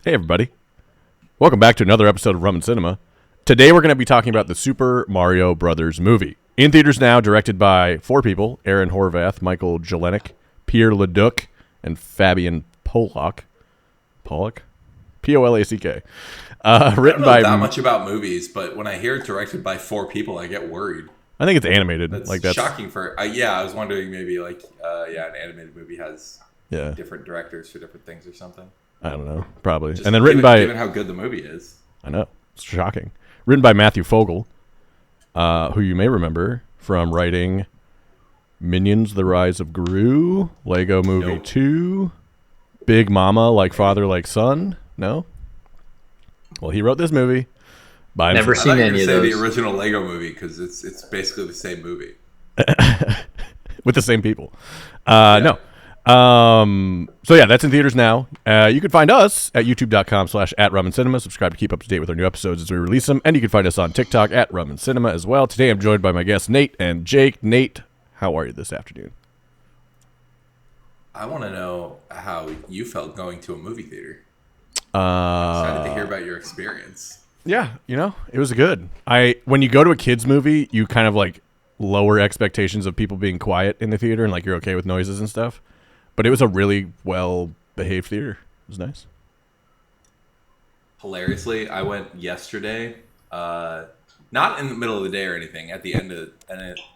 Hey, everybody. Welcome back to another episode of Rum and Cinema. Today, we're going to be talking about the Super Mario Brothers movie. In theaters now, directed by four people, Aaron Horvath, Michael Jelenic, Pierre Leduc, and Fabian Polak. Polak? P-O-L-A-C-K. I don't Written know by... that much about movies, but when I hear it directed by four people, I get worried. I think it's animated. That's shocking for... I was wondering maybe an animated movie has different directors for different things or something. I don't know. Probably. Just and then written by... Given how good the movie is. I know. It's shocking. Written by Matthew Fogel, who you may remember from writing Minions: The Rise of Gru, Lego Movie 2, Big Mama, Like Father, Like Son. No? Well, he wrote this movie. By Never himself. seen any of those. The original Lego movie because it's basically the same movie. With the same people. No. So yeah, that's in theaters now. You can find us at youtube.com/@rumandcinema. Subscribe to keep up to date with our new episodes as we release them. And you can find us on TikTok at Rum and Cinema as well. Today I'm joined by my guests Nate and Jake. Nate, how are you this afternoon? I want to know how you felt going to a movie theater. I'm excited to hear about your experience. Yeah, it was good. When you go to a kids movie, you kind of like lower expectations of people being quiet in the theater and like you're okay with noises and stuff. But it was a really well-behaved theater. It was nice. Hilariously, I went yesterday, not in the middle of the day or anything, at the end of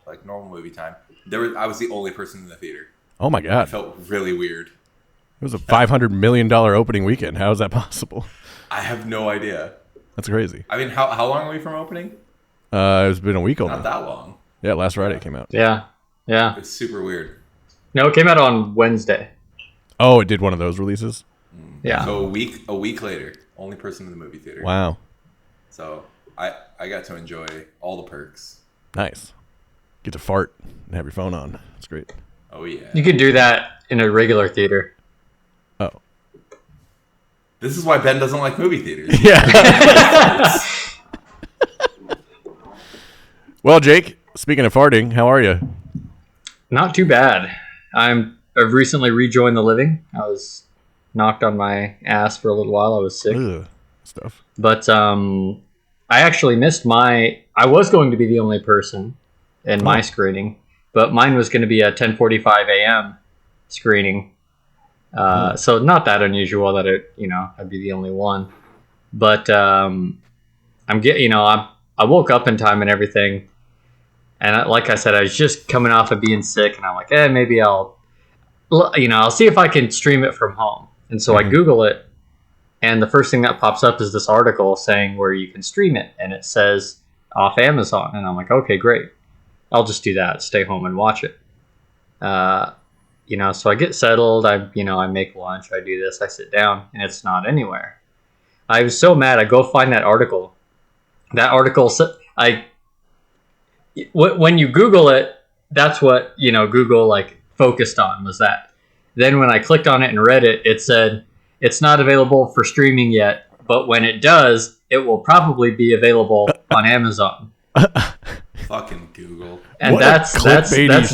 like normal movie time. I was the only person in the theater. Oh my God. It felt really weird. It was a $500 million opening weekend. How is that possible? I have no idea. That's crazy. I mean, how long are we from opening? It's been a week Not that long. Yeah, last Friday it came out. Yeah. It's super weird. No, it came out on Wednesday. Oh, it did one of those releases? Yeah. So a week later, only person in the movie theater. Wow. So I got to enjoy all the perks. Nice. Get to fart and have your phone on. That's great. Oh yeah. You could do that in a regular theater. Oh. This is why Ben doesn't like movie theaters. Yeah. Well, Jake, speaking of farting, how are you? Not too bad. I've recently rejoined the living. I was knocked on my ass for a little while. I was sick. Ugh, stuff. But I actually missed I was going to be the only person in my screening, but mine was going to be a 10:45 a.m. screening. So not that unusual that I'd be the only one. But I woke up in time and everything. And like I said, I was just coming off of being sick, and I'm like, maybe I'll see if I can stream it from home. And so I Google it, and the first thing that pops up is this article saying where you can stream it, and it says off Amazon. And I'm like, okay, great. I'll just do that. Stay home and watch it. So I get settled. I make lunch. I do this. I sit down, and it's not anywhere. I was so mad. I go find that article. That article, when you Google it, that's what Google like focused on was that. Then when I clicked on it and read it, it said it's not available for streaming yet, but when it does, it will probably be available on Amazon. Fucking Google. And that's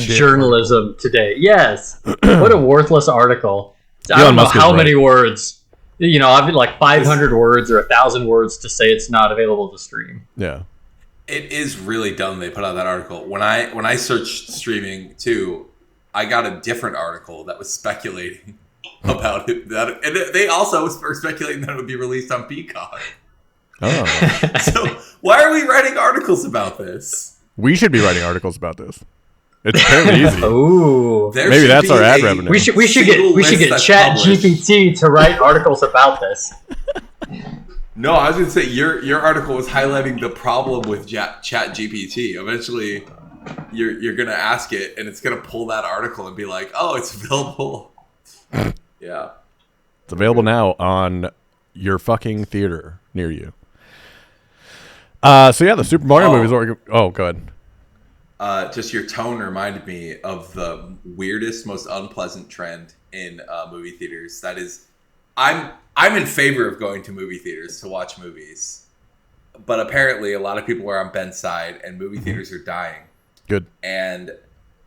journalism today. Yes. What a worthless article. I don't know how many words. I've like 500 words or 1,000 words to say it's not available to stream. Yeah. It is really dumb they put out that article. When I searched streaming too, I got a different article that was speculating about it. And they also were speculating that it would be released on Peacock. Oh. So why are we writing articles about this? We should be writing articles about this. It's apparently easy. Ooh. Maybe that's our ad revenue. We should get Chat GPT to write articles about this. No, I was going to say your article was highlighting the problem with Chat GPT. Eventually, you're going to ask it, and it's going to pull that article and be like, "Oh, it's available." Yeah, it's available now on your fucking theater near you. So yeah, the Super Mario movies. Oh, go ahead. Just your tone reminded me of the weirdest, most unpleasant trend in movie theaters. That is, I'm in favor of going to movie theaters to watch movies, but apparently a lot of people are on Ben's side, and movie theaters are dying. Good. And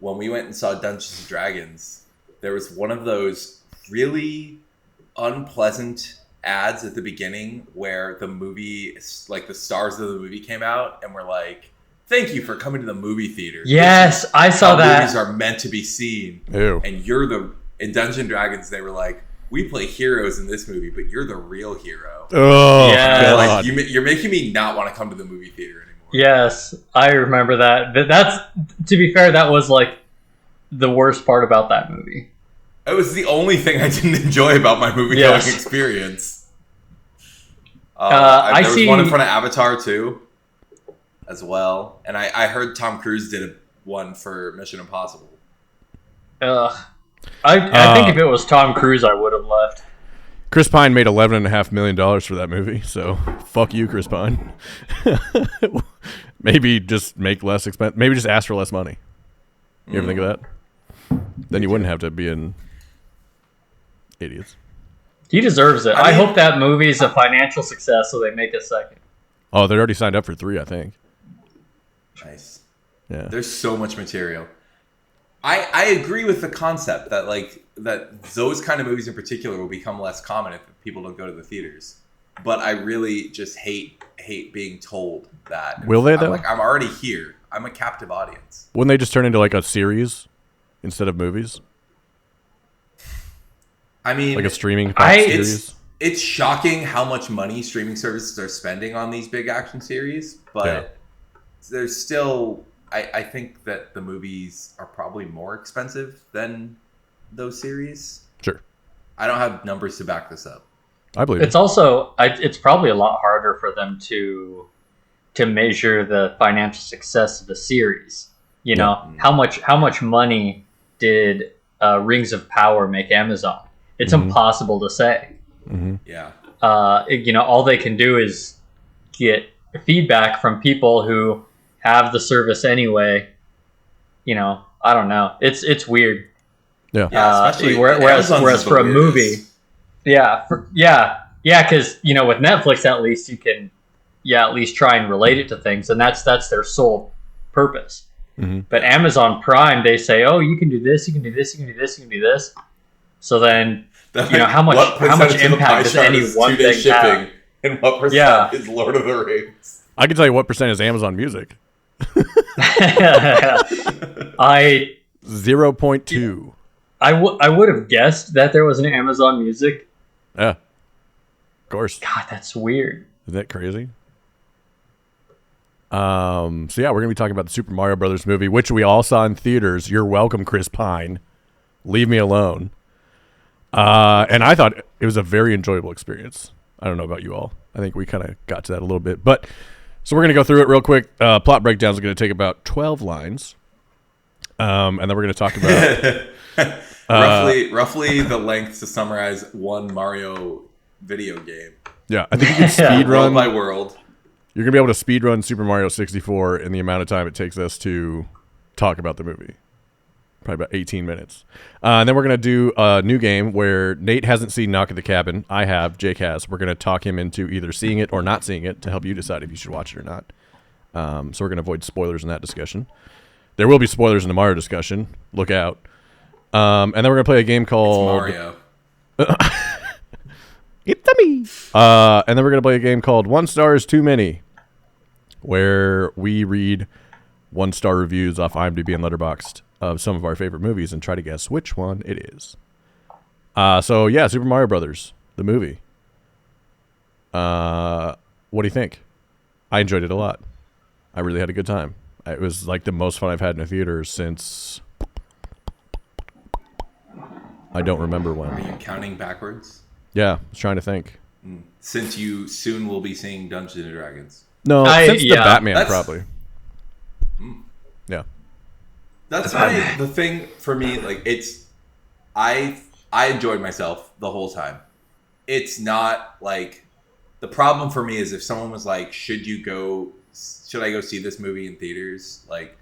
when we went and saw Dungeons and Dragons, there was one of those really unpleasant ads at the beginning where the movie, like the stars of the movie came out and were like, "Thank you for coming to the movie theater. Yes, I saw How that. movies are meant to be seen." Ew. And in Dungeons and Dragons, they were like, "We play heroes in this movie, but you're the real hero." Oh, Yeah. God. Like you're making me not want to come to the movie theater anymore. Yes, I remember that. That's, to be fair, that was like the worst part about that movie. It was the only thing I didn't enjoy about my movie Yes. going experience. I there was see- one in front of Avatar too, as well, and I heard Tom Cruise did one for Mission Impossible. I think if it was Tom Cruise, I would have left. Chris Pine made $11.5 million for that movie, so fuck you, Chris Pine. Maybe just make less expense. Maybe just ask for less money. You ever think of that? Then you wouldn't have to be in idiots. He deserves it. I I mean- hope that movie is a financial success, so they make a second. Oh, they're already signed up for 3, I think. Nice. Yeah. There's so much material. I agree with the concept that that those kind of movies in particular will become less common if people don't go to the theaters. But I really just hate being told that. Will they, though? I'm already here. I'm a captive audience. Wouldn't they just turn into like a series instead of movies? I mean, Like a streaming I- series? it's shocking how much money streaming services are spending on these big action series, but Yeah. there's still I think that the movies are probably more expensive than those series. Sure. I don't have numbers to back this up. I believe It's it. also it's probably a lot harder for them to measure the financial success of the series. You know, how much money did Rings of Power make Amazon? It's impossible to say. Yeah. You know, all they can do is get feedback from people who have the service anyway. You know, I don't know. It's weird. Yeah. Yeah, especially whereas Amazon's the for a movie, weirdest. yeah, because you know, with Netflix at least you can, at least try and relate it to things, and that's their sole purpose. But Amazon Prime, they say, oh, you can do this, you can do this, you can do this, you can do this. So then, you know, how much What percentage of the impact pie does chart any is one 2-day thing have? shipping, and what percent Yeah. is Lord of the Rings? I can tell you what percent is Amazon Music. I 0.2. I would have guessed that there was an Amazon Music. Yeah. Of course. God, that's weird. Isn't that crazy? So yeah, we're gonna be talking about the Super Mario Brothers movie, which we all saw in theaters. You're welcome, Chris Pine. Leave me alone. And I thought it was a very enjoyable experience. I don't know about you all. I think we kind of got to that a little bit, but so we're gonna go through it real quick. Plot breakdowns are gonna take about 12 lines, and then we're gonna talk about roughly the length to summarize one Mario video game. yeah. I think you can speed World by run. world. You're gonna be able to speed run Super Mario 64 in the amount of time it takes us to talk about the movie. Probably about 18 minutes. And then we're going to do a new game where Nate hasn't seen Knock at the Cabin. I have. Jake has. We're going to talk him into either seeing it or not seeing it to help you decide if you should watch it or not. So we're going to avoid spoilers in that discussion. There will be spoilers in the Mario discussion. Look out. And then we're going to play a game It's called... Mario. It's a me. And then we're going to play a game called One Star is Too Many, where we read 1-star reviews off IMDb and Letterboxd of some of our favorite movies and try to guess which one it is. So yeah, Super Mario Brothers, the movie. What do you think? I enjoyed it a lot. I really had a good time. It was like the most fun I've had in a theater since I don't remember Are when. you counting backwards? Yeah, I was trying to think. Since you soon will be seeing Dungeons and Dragons. No, since the yeah, Batman, that's- probably. Yeah. That's why the thing for me, like I enjoyed myself the whole time. It's not like the problem for me is if someone was like, should I go see this movie in theaters? Like,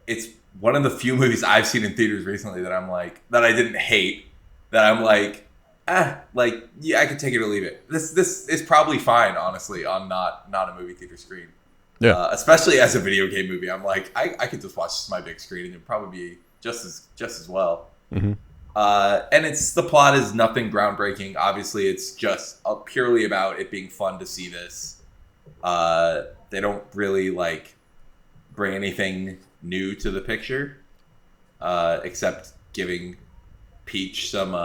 it's one of the few movies I've seen in theaters recently that I'm like, that I didn't hate, that I'm like, like, yeah, I could take it or leave it. This is probably fine, honestly, on not a movie theater screen. Yeah. Especially as a video game movie, I'm like, I could just watch this on my big screen and it'd probably be just as well. And the plot is nothing groundbreaking. Obviously, it's just purely about it being fun to see this. They don't really like bring anything new to the picture, except giving Peach some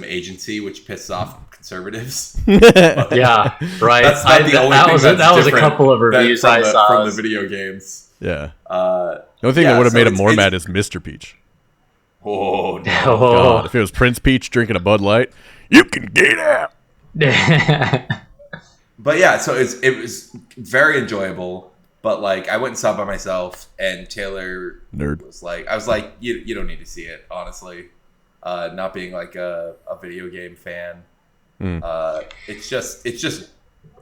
agency, which pisses off conservatives. Yeah, right. That's not the only thing that was a couple of reviews I saw from the video games. Yeah. The only thing that would have made him more mad is Mr. Peach. Oh no! God, if it was Prince Peach drinking a Bud Light, you can get out. But yeah, so it was very enjoyable. But like, I went and saw it by myself, and Taylor was like, you don't need to see it, honestly. Not being like a video game fan, it's just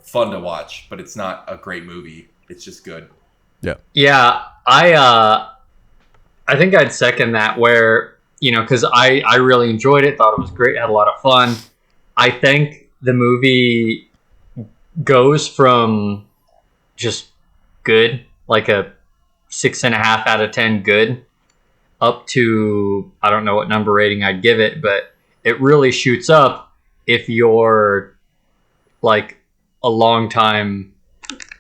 fun to watch, but it's not a great movie. It's just good. Yeah. I think I'd second that, where, because I really enjoyed it, thought it was great, had a lot of fun. I think the movie goes from just good, like a 6.5 out of 10 good, up to, I don't know what number rating I'd give it, but it really shoots up if you're like a long time,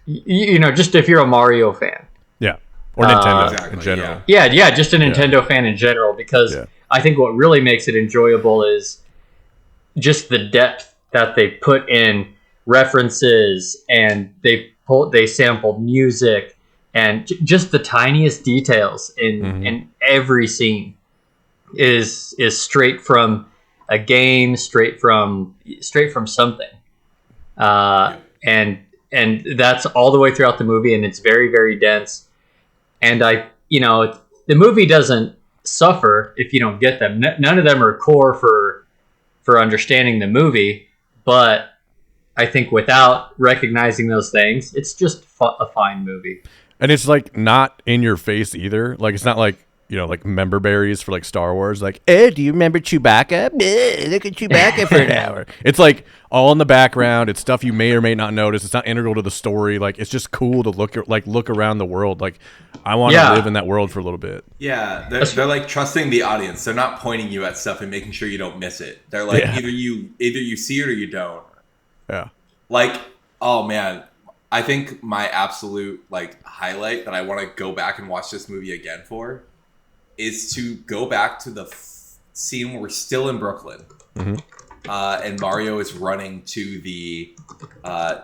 just if you're a Mario fan. Yeah. Or Nintendo in general. Yeah, just a Nintendo fan in general, because I think what really makes it enjoyable is just the depth that they put in references, and they sampled music, and just the tiniest details in every scene is straight from a game, straight from something, and that's all the way throughout the movie, and it's very, very dense. And the movie doesn't suffer if you don't get them. None of them are core for understanding the movie, but I think without recognizing those things, it's just a fine movie. And it's like not in your face either. Like it's not like, like member berries for like Star Wars. Like, do you remember Chewbacca? Look at Chewbacca for an hour. It's like all in the background. It's stuff you may or may not notice. It's not integral to the story. Like it's just cool to look around the world. Like I want to live in that world for a little bit. Yeah, they're like trusting the audience. They're not pointing you at stuff and making sure you don't miss it. They're like either you see it or you don't. Yeah. Like, oh man, I think my absolute like highlight that I want to go back and watch this movie again for is to go back to the scene where we're still in Brooklyn, and Mario is running to the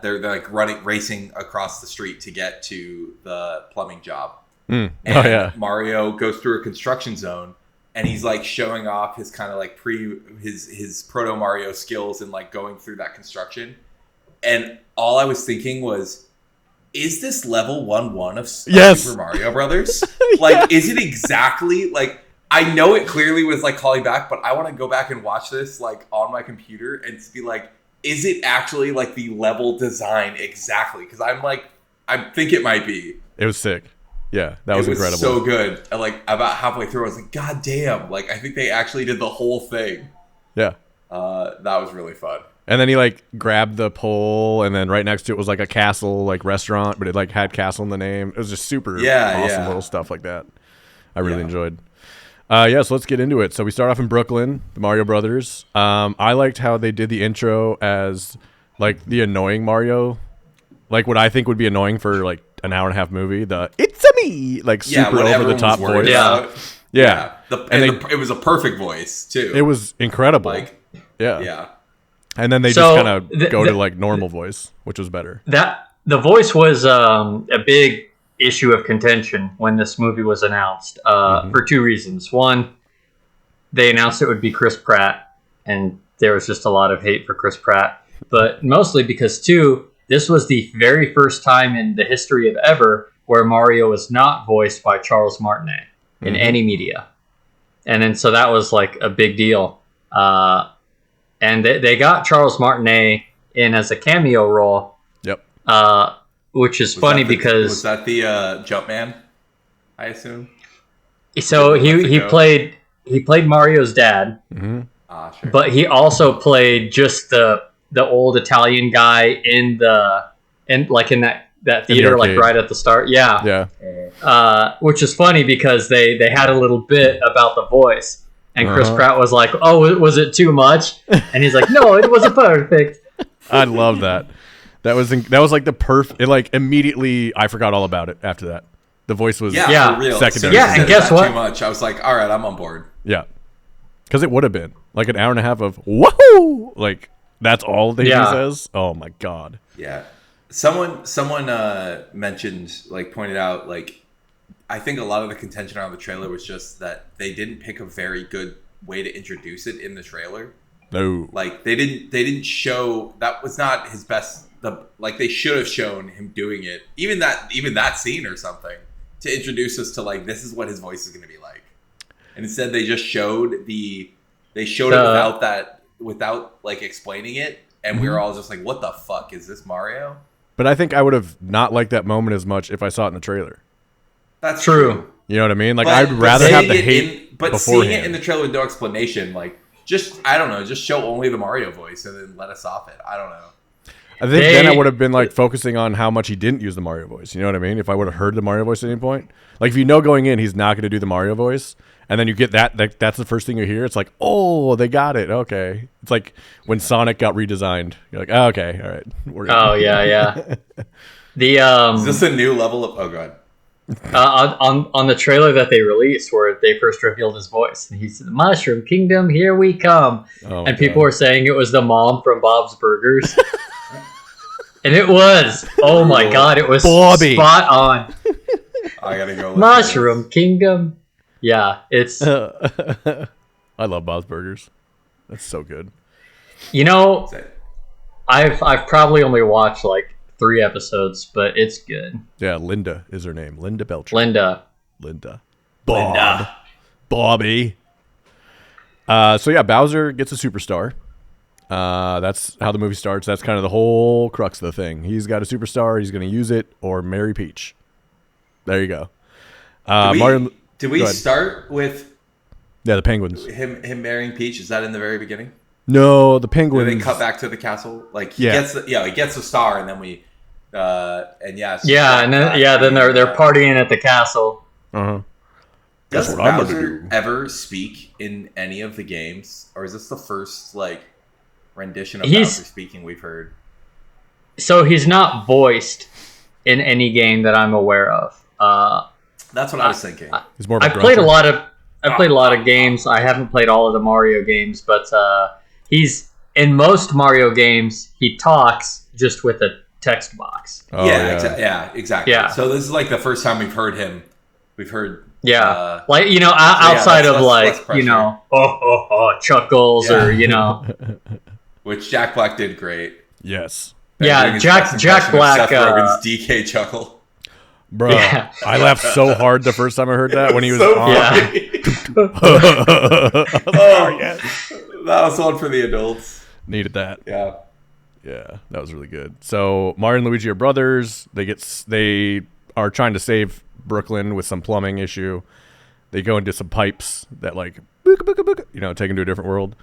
they're like racing across the street to get to the plumbing job. And Mario goes through a construction zone, and he's like showing off his kind of like his proto Mario skills and like going through that construction. And all I was thinking was, is this level 1-1 of Super Mario Brothers? Like, is it exactly like, I know it clearly was like calling back, but I want to go back and watch this like on my computer and be like, is it actually like the level design exactly? Because I think it might be. It was sick. Yeah, that was incredible. So good. And like about halfway through, I was like, God damn! Like I think they actually did the whole thing. Yeah. That was really fun. And then he like grabbed the pole, and then right next to it was like a castle, like restaurant, but it like had castle in the name. It was just super awesome little stuff like that. I really enjoyed. So let's get into it. So we start off in Brooklyn, the Mario Brothers. I liked how they did the intro as like the annoying Mario, like what I think would be annoying for like an hour and a half movie. The "It's a me" like super over the top voice. Yeah. It was a perfect voice too. It was incredible. Like yeah. And then they just kind of go to like normal voice, which was better. That the voice was a big issue of contention when this movie was announced for two reasons. One, they announced it would be Chris Pratt, and there was just a lot of hate for Chris Pratt. But mostly because, two, this was the very first time in the history of ever where Mario was not voiced by Charles Martinet in any media. And then so that was like a big deal. And they got Charles Martinet in as a cameo role. Yep. Which is funny because... Was that the Jumpman, I assume? So he played Mario's dad. Sure. But he also played just the old Italian guy in that theater, like right at the start. Yeah. Yeah. Which is funny because they had a little bit about the voice. And Chris Uh-huh. Pratt was like, "Oh, was it too much?" And he's like, "No, it was perfect." I love that. That was like the perfect. It like immediately I forgot all about it after that. The voice was Yeah. for real. secondary. Yeah, and Said guess that what? Too much. I was like, all right, I'm on board. Yeah, because it would have been like an hour and a half of woohoo. Like that's all that Yeah. he says. Oh my god. Yeah. Someone mentioned, like, pointed out, like, I think a lot of the contention around the trailer was just that they didn't pick a very good way to introduce it in the trailer. No. Like they didn't show, that was not his best. Like they should have shown him doing it, even that scene or something, to introduce us to, like, this is what his voice is going to be like. And instead they just showed it without like explaining it, and we were all just like, what the fuck is this, Mario? But I think I would have not liked that moment as much if I saw it in the trailer. That's True. You know what I mean? Like But- I'd but rather have the seeing it hate but seeing beforehand. it in the trailer with no explanation, like, just, I don't know, just show only the Mario voice and then let us off it. I don't know. I think then I would have been like focusing on how much he didn't use the Mario voice. You know what I mean? If I would have heard the Mario voice at any point, like if you know going in he's not going to do the Mario voice, and then you get that's the first thing you hear. It's like, oh, they got it. Okay, it's like when Sonic got redesigned. You're like, oh, okay, all right. We're Oh yeah. The Is this a new level of? Oh god. on the trailer that they released, where they first revealed his voice, and he said, "Mushroom Kingdom, here we come," Oh, my and people God. were saying it was the mom from Bob's Burgers. And it was. Oh my god, it was Bobby. spot on. I gotta go. Mushroom Kingdom. Yeah, it's I love Bob's Burgers. That's so good. you know, Say- I've probably only watched like 3 episodes, but it's good. Yeah, Linda is her name. Linda Belcher. Linda. Linda. Linda. Bobby. So yeah, Bowser gets a superstar. That's how the movie starts. That's kind of the whole crux of the thing. He's got a superstar. He's going to use it or marry Peach. There you go. Did we go ahead. start with Yeah, the penguins. him marrying Peach? Is that in the very beginning? No, the Did penguins. they cut back to the castle? Like he Yeah. gets the star, and then we and yeah. so Yeah, and then they're partying at the castle. Uh-huh. Does That's what I'm gonna Bowser do. ever speak in any of the games, or is this the first like rendition of He's- Bowser speaking we've heard? So he's not voiced in any game that I'm aware of. That's what I was thinking. He's more of a I've played a grunter. lot of games. I haven't played all of the Mario games, but he's in most Mario games. He talks just with a text box. Oh, yeah, exactly. Yeah. So this is like the first time we've heard him. We've heard. Yeah, like outside that's of less like pressure. chuckles Yeah. or Which Jack Black did great. Yes. Yeah, Doing his Jack best impression of Black, Seth Rogen's DK chuckle. Bro, Yeah. I laughed so hard the first time I heard that when he was So on. Yeah. Oh, yes. That was one for the adults. Needed that. Yeah. Yeah, that was really good. So Mario and Luigi are brothers. They are trying to save Brooklyn with some plumbing issue. They go into some pipes that like booka, booka, booka, take them to a different world.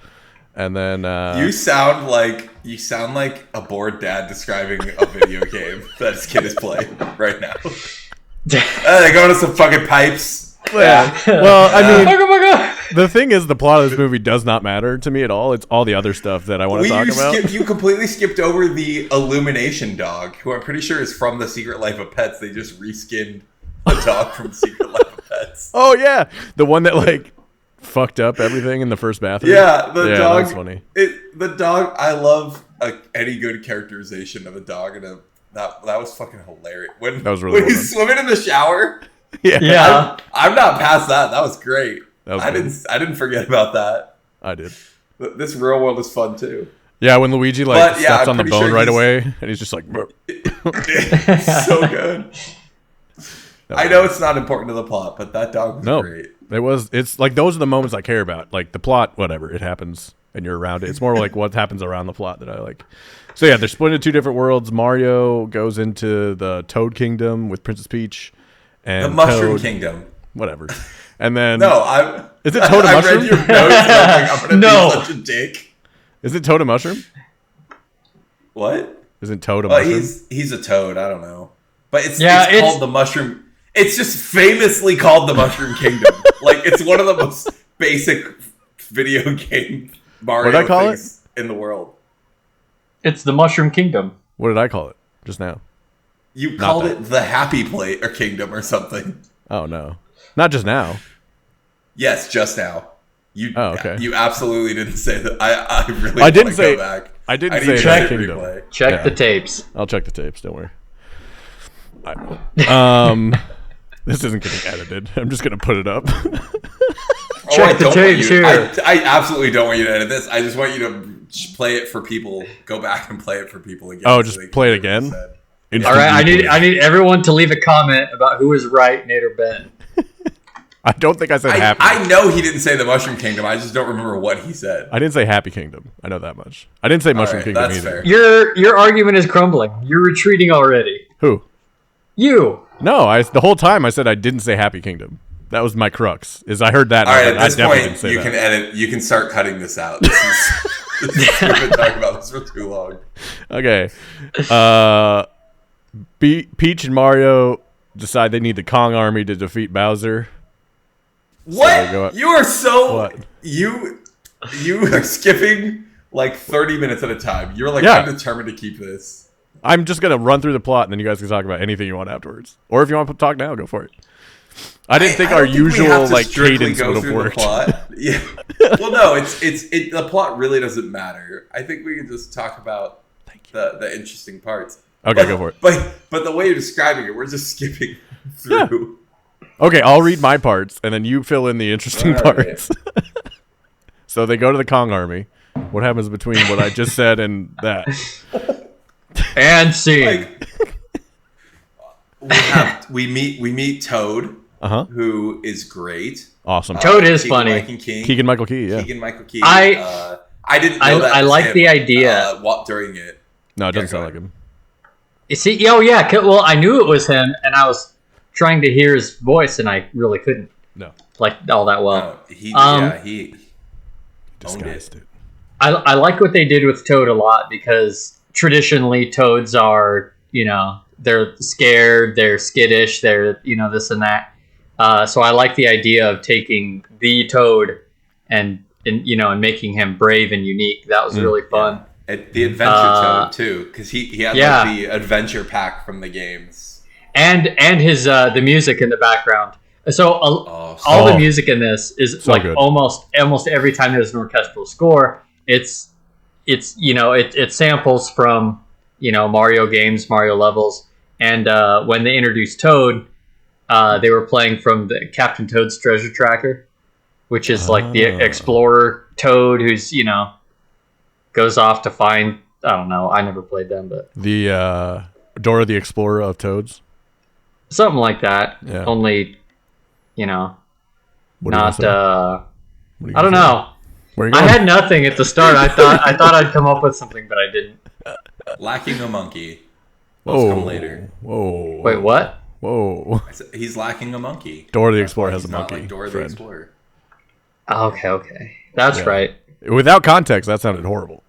And then You sound like a bored dad describing a video game that his kid is playing right now. They go into some fucking pipes. yeah. Well, I mean, Oh the thing is, the plot of this movie does not matter to me at all. It's all the other stuff that I want to talk about. You completely skipped over the Illumination dog, who I'm pretty sure is from The Secret Life of Pets. They just reskinned the dog from Secret Life of Pets. Oh yeah, the one that like fucked up everything in the first bathroom. Yeah, the Yeah, dog. that's funny. The dog. I love any good characterization of a dog, and that was fucking hilarious. When That was really when well he's done. swimming in the shower. Yeah, Yeah. I'm not past that. That was great. That was I good. didn't forget about that. I did. This real world is fun too. Yeah, when Luigi like But, yeah, steps I'm on the pretty bone sure right he's- away, and he's just like, "Bruh." So good. I know it's not important to the plot, but that dog was No, great. it's like those are the moments I care about. Like the plot, whatever, it happens and you're around it. It's more like what happens around the plot that I like. So yeah, they're split into 2 different worlds. Mario goes into the Toad Kingdom with Princess Peach and The Mushroom Toad, Kingdom. whatever. And then No, I'm. Is it Toad and I Mushroom? read your notes and I'm like, I'm gonna No. be such a dick. is it Toad and Mushroom? What? Isn't Toad a Well, mushroom? he's a toad. I don't know, but it's Yeah, it's- called the Mushroom. It's just famously called the Mushroom Kingdom. Like it's one of the most basic video game Mario What'd I call things in the world. It's the Mushroom Kingdom. What did I call it just now? You Not called that. it the Happy Plate or Kingdom or something. Oh no, not just now. Yes, just now. You Oh, okay. You absolutely didn't say that. I really I didn't wanna say- go back. I didn't need say to Happy hit Kingdom. replay. Check Yeah. the tapes. I'll check the tapes. Don't worry. This isn't getting edited. I'm just gonna put it up. Oh, Check I the don't want tapes you- here. I absolutely don't want you to edit this. I just want you to play it for people. Go back and play it for people again. Oh, so just they can play it hear what you again? said. Instant All right, replay. I need everyone to leave a comment about who was right, Nate or Ben. I don't think I said happy. I know he didn't say the Mushroom Kingdom. I just don't remember what he said. I didn't say Happy Kingdom. I know that much. I didn't say Mushroom right, Kingdom that's either. fair. Your argument is crumbling. You're retreating already. Who? You. No, the whole time I said I didn't say Happy Kingdom. That was my crux. Is I heard that. All and right, I at this definitely didn't point, say you that. can edit. You can start cutting this out. We've been talking about this for too long. Okay. Peach and Mario decide they need the Kong army to defeat Bowser. go What? up. You are so What? you are skipping like 30 minutes at a time. You're like, Yeah. I'm determined to keep this. I'm just gonna run through the plot, and then you guys can talk about anything you want afterwards. Or if you want to talk now, go for it. I didn't think I our don't we usual have to like strictly cadence go would have through worked. The plot. Yeah. Well, no, the plot really doesn't matter. I think we can just talk about the interesting parts. Okay, go for it. But the way you're describing it, we're just skipping through. Okay, I'll read my parts, and then you fill in the interesting All right. parts. So they go to the Kong army. What happens between what I just said and that? And scene. Like, we meet Toad, Uh-huh. who is great. Awesome. Toad is funny. Keegan Michael Key, yeah. Keegan Michael Key. I didn't know that. I was like him, the idea. during it. No, it doesn't go sound ahead. like him. You see, oh yeah, well I knew it was him, and I was trying to hear his voice, and I really couldn't No. like all that well. He Um, he owned it. Disguised it. I like what they did with Toad a lot because traditionally Toads are, they're scared, they're skittish, they're, this and that. So I like the idea of taking the Toad and making him brave and unique. That was really fun. The Adventure Toad too, because he had Yeah. like the adventure pack from the games. And his the music in the background. So all Oh. the music in this is So like good. almost every time there's an orchestral score, it samples from Mario games, Mario levels, and when they introduced Toad, they were playing from the Captain Toad's Treasure Tracker, which is like the Ah. explorer Toad who's goes off to find, I don't know, I never played them, but The Dora the Explorer of Toads. something like that. Yeah. Only What are you not gonna say? What are you I don't gonna say? know. Where are you I going? had nothing at the start. I thought I'd come up with something, but I didn't. Lacking a monkey. Those come later. Whoa. Wait, what? Whoa. He's lacking a monkey. Dora the That's Explorer why has a he's not monkey. like Dora the friend. Explorer. Okay. That's Yeah. right. Without context, that sounded horrible.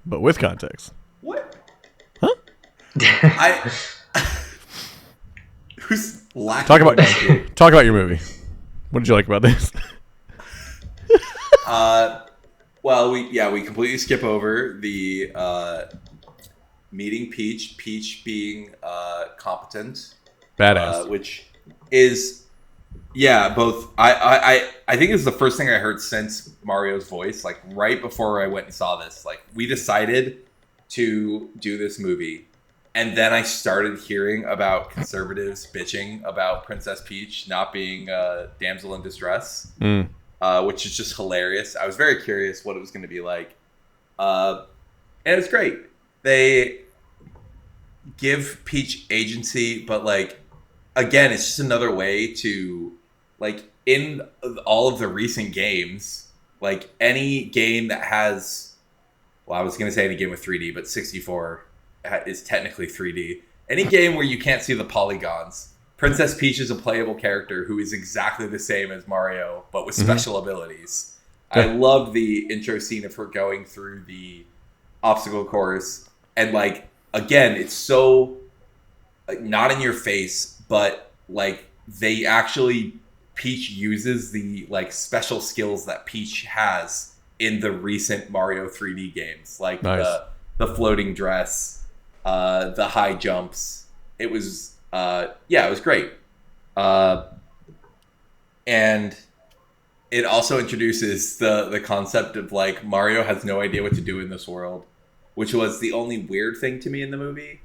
But with context. What? Huh? I. Who's lacking Talk a about monkey? talk about your movie. What did you like about this? Well, we completely skip over the meeting Peach. Peach being competent, Badass. which is both. I think it's the first thing I heard since Mario's voice. Like right before I went and saw this, like we decided to do this movie, and then I started hearing about conservatives bitching about Princess Peach not being a damsel in distress. Mm. Which is just hilarious. I was very curious what it was going to be like. And it's great. They give Peach agency, but like, again, it's just another way to, like, in all of the recent games, like any game that has, well, I was going to say any game with 3D, but 64 is technically 3D. Any game where you can't see the polygons, Princess Peach is a playable character who is exactly the same as Mario, but with special abilities. Yeah. I love the intro scene of her going through the obstacle course. And, like, again, it's so, like, not in your face, but, like, they actually, Peach uses the, like, special skills that Peach has in the recent Mario 3D games, like Nice. the floating dress, the high jumps. It was it was great. And it also introduces the concept of like Mario has no idea what to do in this world, which was the only weird thing to me in the movie.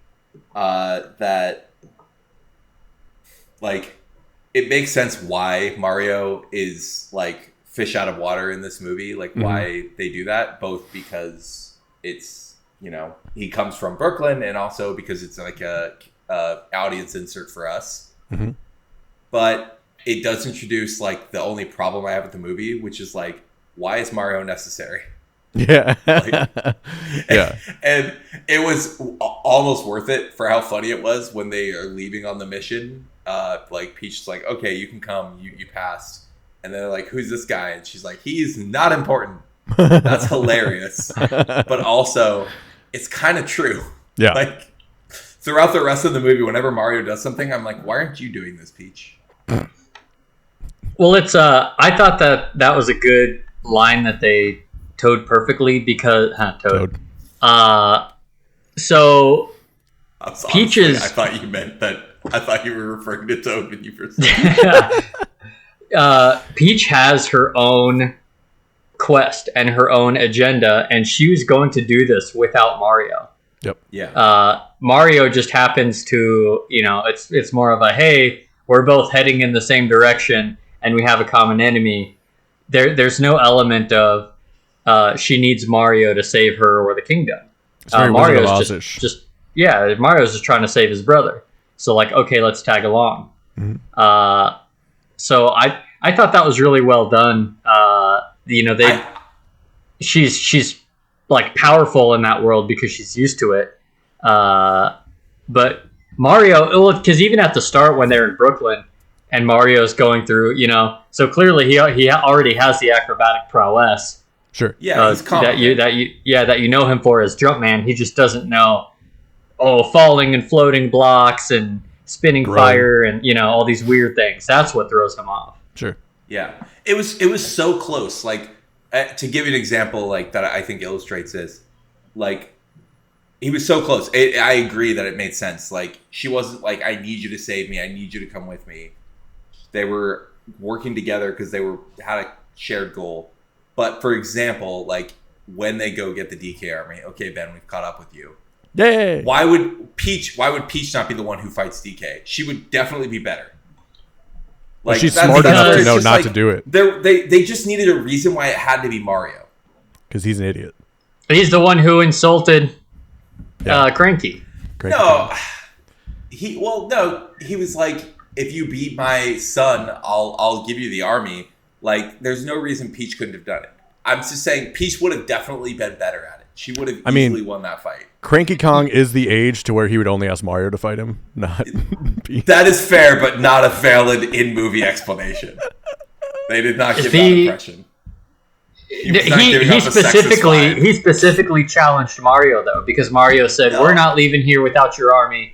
That like it makes sense why Mario is like fish out of water in this movie, like why they do that, both because it's, you know, he comes from Brooklyn and also because it's like a audience insert for us. But it does introduce like the only problem I have with the movie, which is like, why is Mario necessary? Yeah. Yeah. And it was almost worth it for how funny it was when they are leaving on the mission. Like Peach is like, okay, you can come, you passed. And they're like, who's this guy? And she's like, he's not important. That's hilarious. But also, it's kind of true. Yeah. Like, throughout the rest of the movie, whenever Mario does something, I'm like, why aren't you doing this, Peach? Well, it's I thought that was a good line that they towed perfectly because Toad. So Honestly, Peaches. I thought you meant that. I thought you were referring to Toad when you first said Peach has her own quest and her own agenda, and she was going to do this without Mario. Yeah. Mario just happens to, you know, it's more of a, hey, we're both heading in the same direction and we have a common enemy. There's no element of she needs Mario to save her or the kingdom. It's very Mario's Wizard of Oz-ish. Mario's just trying to save his brother. So like, okay, let's tag along. So I thought that was really well done. You know, she's like powerful in that world because she's used to it. But Mario, because even at the start when they're in Brooklyn and Mario's going through, you know, so clearly he already has the acrobatic prowess. Sure. Yeah, he's confident. that you know him for as Jumpman. He just doesn't know, falling and floating blocks and spinning fire and, you know, all these weird things. That's what throws him off. Sure. Yeah, it was so close. Like, to give you an example, like that, I think illustrates this. Like, he was so close. I agree that it made sense. Like, she wasn't like, I need you to save me. I need you to come with me. They were working together because they had a shared goal. But for example, like when they go get the DK army, okay, Ben, we've caught up with you. Yay! Why would Peach not be the one who fights DK? She would definitely be better. Like, she's smart enough to know not to do it. They just needed a reason why it had to be Mario. Because he's an idiot. He's the one who insulted Cranky. No, he was like, if you beat my son, I'll give you the army. Like, there's no reason Peach couldn't have done it. I'm just saying Peach would have definitely been better at it. She would have easily won that fight. Cranky Kong is the age to where he would only ask Mario to fight him, not Peach. That is fair, but not a valid in-movie explanation. They did not give that impression. He specifically challenged Mario though, because Mario said, "We're not leaving here without your army."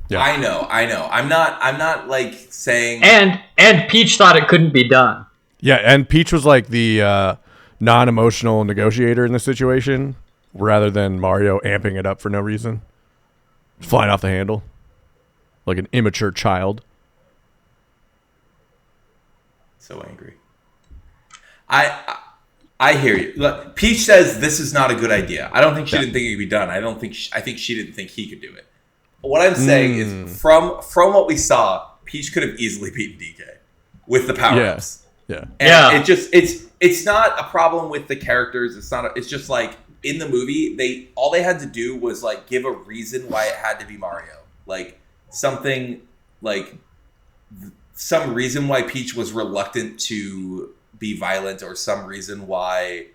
Yeah. I know. I'm not like saying. And Peach thought it couldn't be done. Yeah, and Peach was like the non-emotional negotiator in this situation, rather than Mario amping it up for no reason, flying off the handle like an immature child. So angry. I hear you. Look, Peach says this is not a good idea. I don't think she didn't think it could be done. I think she didn't think he could do it. What I'm saying is, from what we saw, Peach could have easily beaten DK with the power-ups. Yeah. And it's not a problem with the characters. It's just like in the movie, all they had to do was like give a reason why it had to be Mario. Like something like some reason why Peach was reluctant to be violent, or some reason why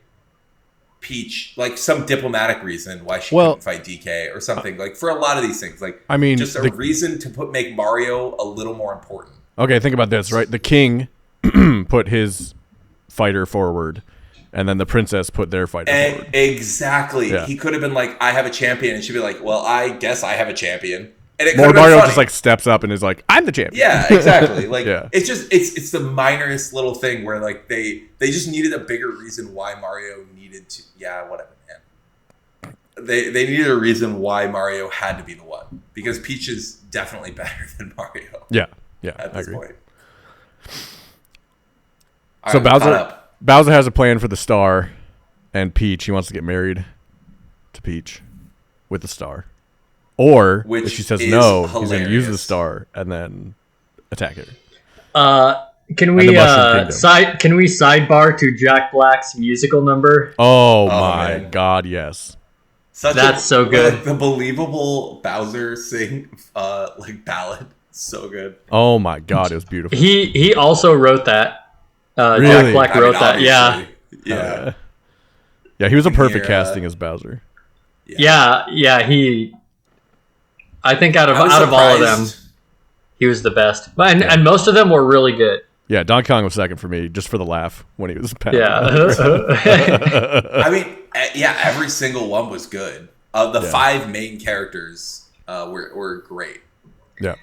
Peach, like some diplomatic reason why she couldn't fight DK or something. Like for a lot of these things, like I mean, just a reason to make Mario a little more important. Okay, think about this, right? The king put his fighter forward, and then the princess put their fighter forward. Exactly. Yeah. He could have been like, I have a champion, and she'd be like, well, I guess I have a champion. And it More could've been Mario funny. just like steps up and is like, I'm the champion. Yeah, exactly. Like Yeah. it's just it's the minorest little thing where like they just needed a bigger reason why Mario needed to. Yeah, whatever, man. They needed a reason why Mario had to be the one, because Peach is definitely better than Mario Yeah. at I this agree. point. So All right, we're caught Bowser up. Bowser has a plan for the star, and Peach, he wants to get married to Peach with the star. Or Which if she says is no, he's going to use the hilarious. star and then attack her. Can And we the Mushroom Kingdom. can we sidebar to Jack Black's musical number? Oh, my man. God, yes. That's so good. Like, the believable Bowser sing like ballad, so good. Oh, my God, it was beautiful. He also wrote that. Really? Jack Black I mean, wrote that. Yeah. obviously. Yeah. Yeah, he was a perfect Here, casting as Bowser. Yeah. I think out of I was all of them, surprised- he was the best. But and most of them were really good. Yeah, Donkey Kong was second for me, just for the laugh when he was pounding. Yeah. I mean, yeah, every single one was good. The 5 main characters were great. Yeah.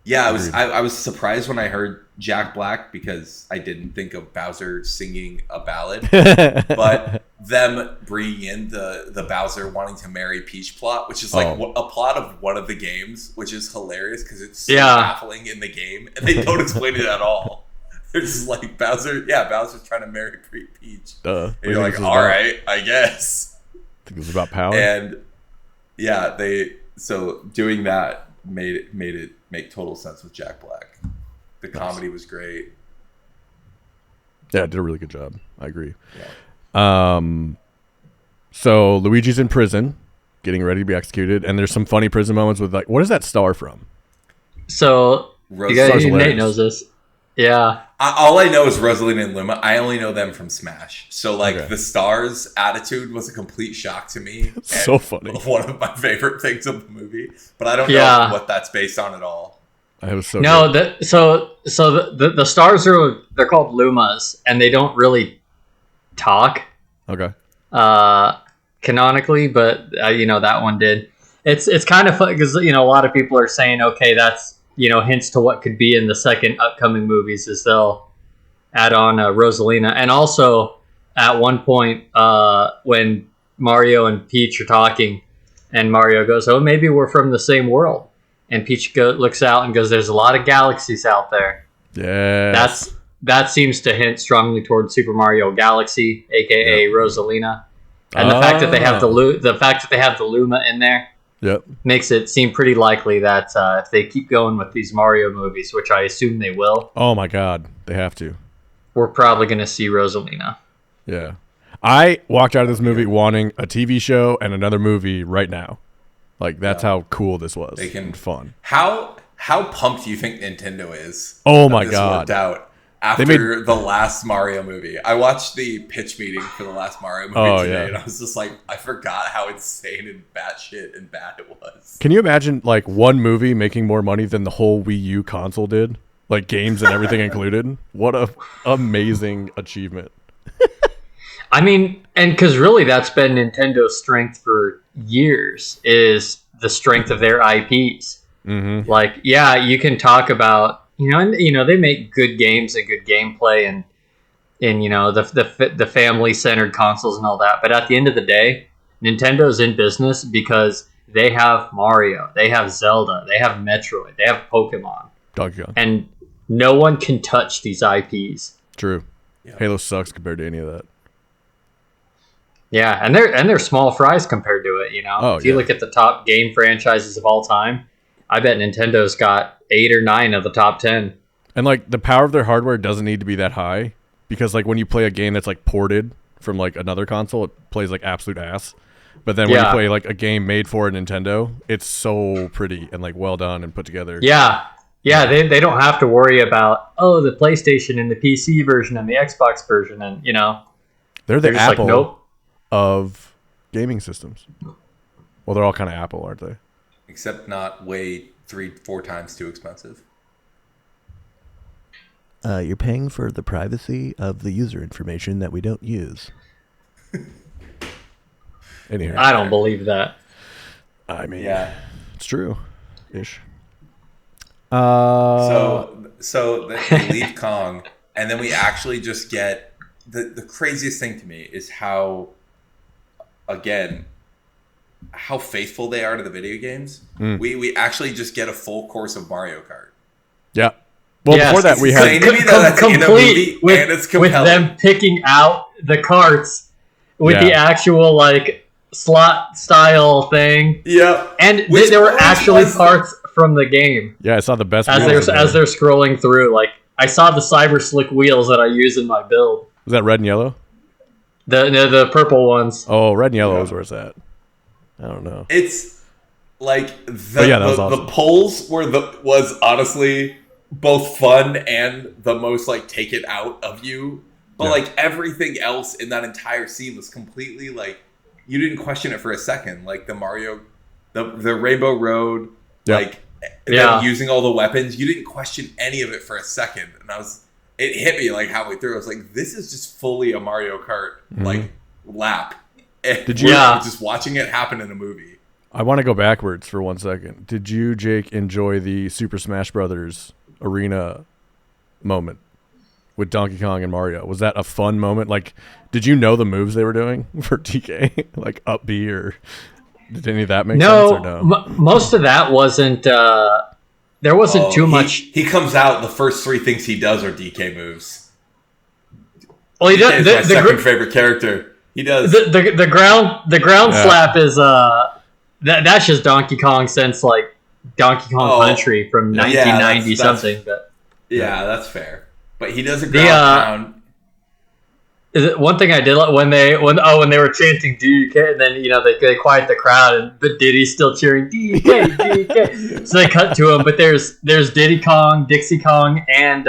Yeah, I was surprised when I heard Jack Black, because I didn't think of Bowser singing a ballad. But them bringing in the Bowser wanting to marry Peach plot, which is like a plot of one of the games, which is hilarious because it's so baffling in the game, and they don't explain it at all. They're just like, Bowser's trying to marry Peach. Duh. And you're like, all right, I guess. I think it was about power. And yeah, so doing that made it make total sense with Jack Black. The comedy was great. Yeah, it did a really good job. I agree. Yeah. So Luigi's in prison, getting ready to be executed, and there's some funny prison moments with like, what is that star from? So Rose- you guys, Star's Nate hilarious. knows this. Yeah. All I know is Rosalina and Luma. I only know them from Smash. So like Okay. the stars attitude was a complete shock to me. So and funny. One of my favorite things of the movie, but I don't Yeah. know what that's based on at all. It was so No, good. the stars they're called Lumas, and they don't really talk Okay. canonically, but that one did. It's kind of fun because a lot of people are saying, okay, that's hints to what could be in the second upcoming movies, as they'll add on Rosalina, and also at one point when Mario and Peach are talking, and Mario goes, "Oh, maybe we're from the same world," and Peach looks out and goes, "There's a lot of galaxies out there." Yeah. That seems to hint strongly towards Super Mario Galaxy, aka Rosalina, and the fact that they have the Luma in there Yep. makes it seem pretty likely that if they keep going with these Mario movies, which I assume they will, Oh my God, they have to. we're probably going to see Rosalina. Yeah. I walked out of this movie wanting a TV show and another movie right now. Like that's how cool this was. They can- And fun. How pumped do you think Nintendo is? Oh that my this God. worked out after the last Mario movie. I watched the pitch meeting for the last Mario movie today, yeah. and I was just like, I forgot how insane and batshit and bad it was. Can you imagine like one movie making more money than the whole Wii U console did? Like games and everything included? What a amazing achievement. I mean, and because really that's been Nintendo's strength for years, is the strength of their IPs. Mm-hmm. Like, yeah, you can talk about, they make good games and good gameplay and the family centered consoles and all that. But at the end of the day, Nintendo's in business because they have Mario, they have Zelda, they have Metroid, they have Pokemon, Donkey Kong. and no one can touch these IPs. True. Yeah. Halo sucks compared to any of that. Yeah, and they're small fries compared to it. Oh, if you yeah. look at the top game franchises of all time, I bet Nintendo's got 8 or 9 of the top 10. And like the power of their hardware doesn't need to be that high, because like when you play a game that's like ported from like another console, it plays like absolute ass. But then when you Yeah. play like a game made for a Nintendo, it's so pretty and like well done and put together. Yeah, they don't have to worry about the PlayStation and the PC version and the Xbox version, and They're the they're just Apple like, nope. of gaming systems. Well, they're all kind of Apple, aren't they? Except not way 3-4 times too expensive. You're paying for the privacy of the user information that we don't use. Anyway, I don't believe that. I mean, Yeah. It's true. Ish. So they leave Kong, and then we actually just get the craziest thing to me is how faithful they are to the video games. We actually just get a full course of Mario Kart. Yeah. Well, Yes. before that, we had Insane to me that that's in a movie, and it's with compelling. them picking out the carts with the Yeah. actual like slot style thing, Yeah, and Which there were one actually was parts from the game I saw the best as wheels in there. they're scrolling through. Like I saw the Cyber Slick wheels that I use in my build. Was that red and yellow? The purple ones. Oh, red and yellow Yeah. is where it's at. I don't know. it's like But yeah, that was awesome. the polls was honestly both fun and the most like take it out of you. But Yeah. like everything else in that entire scene was completely like you didn't question it for a second. Like the Mario, the Rainbow Road, Yeah. like Yeah. them using all the weapons, you didn't question any of it for a second. And it hit me like halfway through. I was like, this is just fully a Mario Kart like lap. Did you- Yeah. just watching it happen in a movie? I want to go backwards for 1 second. Did you, Jake, enjoy the Super Smash Brothers arena moment with Donkey Kong and Mario? Was that a fun moment? Like, did you know the moves they were doing for DK? Like up B, or did any of that make sense or no? Most of that wasn't. There wasn't too much. He comes out. The first three things he does are DK moves. Well, he DK does. is my second favorite character. He does. The ground Yeah. slap is that's just Donkey Kong since like Donkey Kong Country from Yeah, 1990 that's- something. But yeah, that's fair. But he does a The, ground pound. is it one thing I did like when they were chanting DK and then they quiet the crowd but Diddy's still cheering DK DK. So they cut to him, but there's Diddy Kong, Dixie Kong, and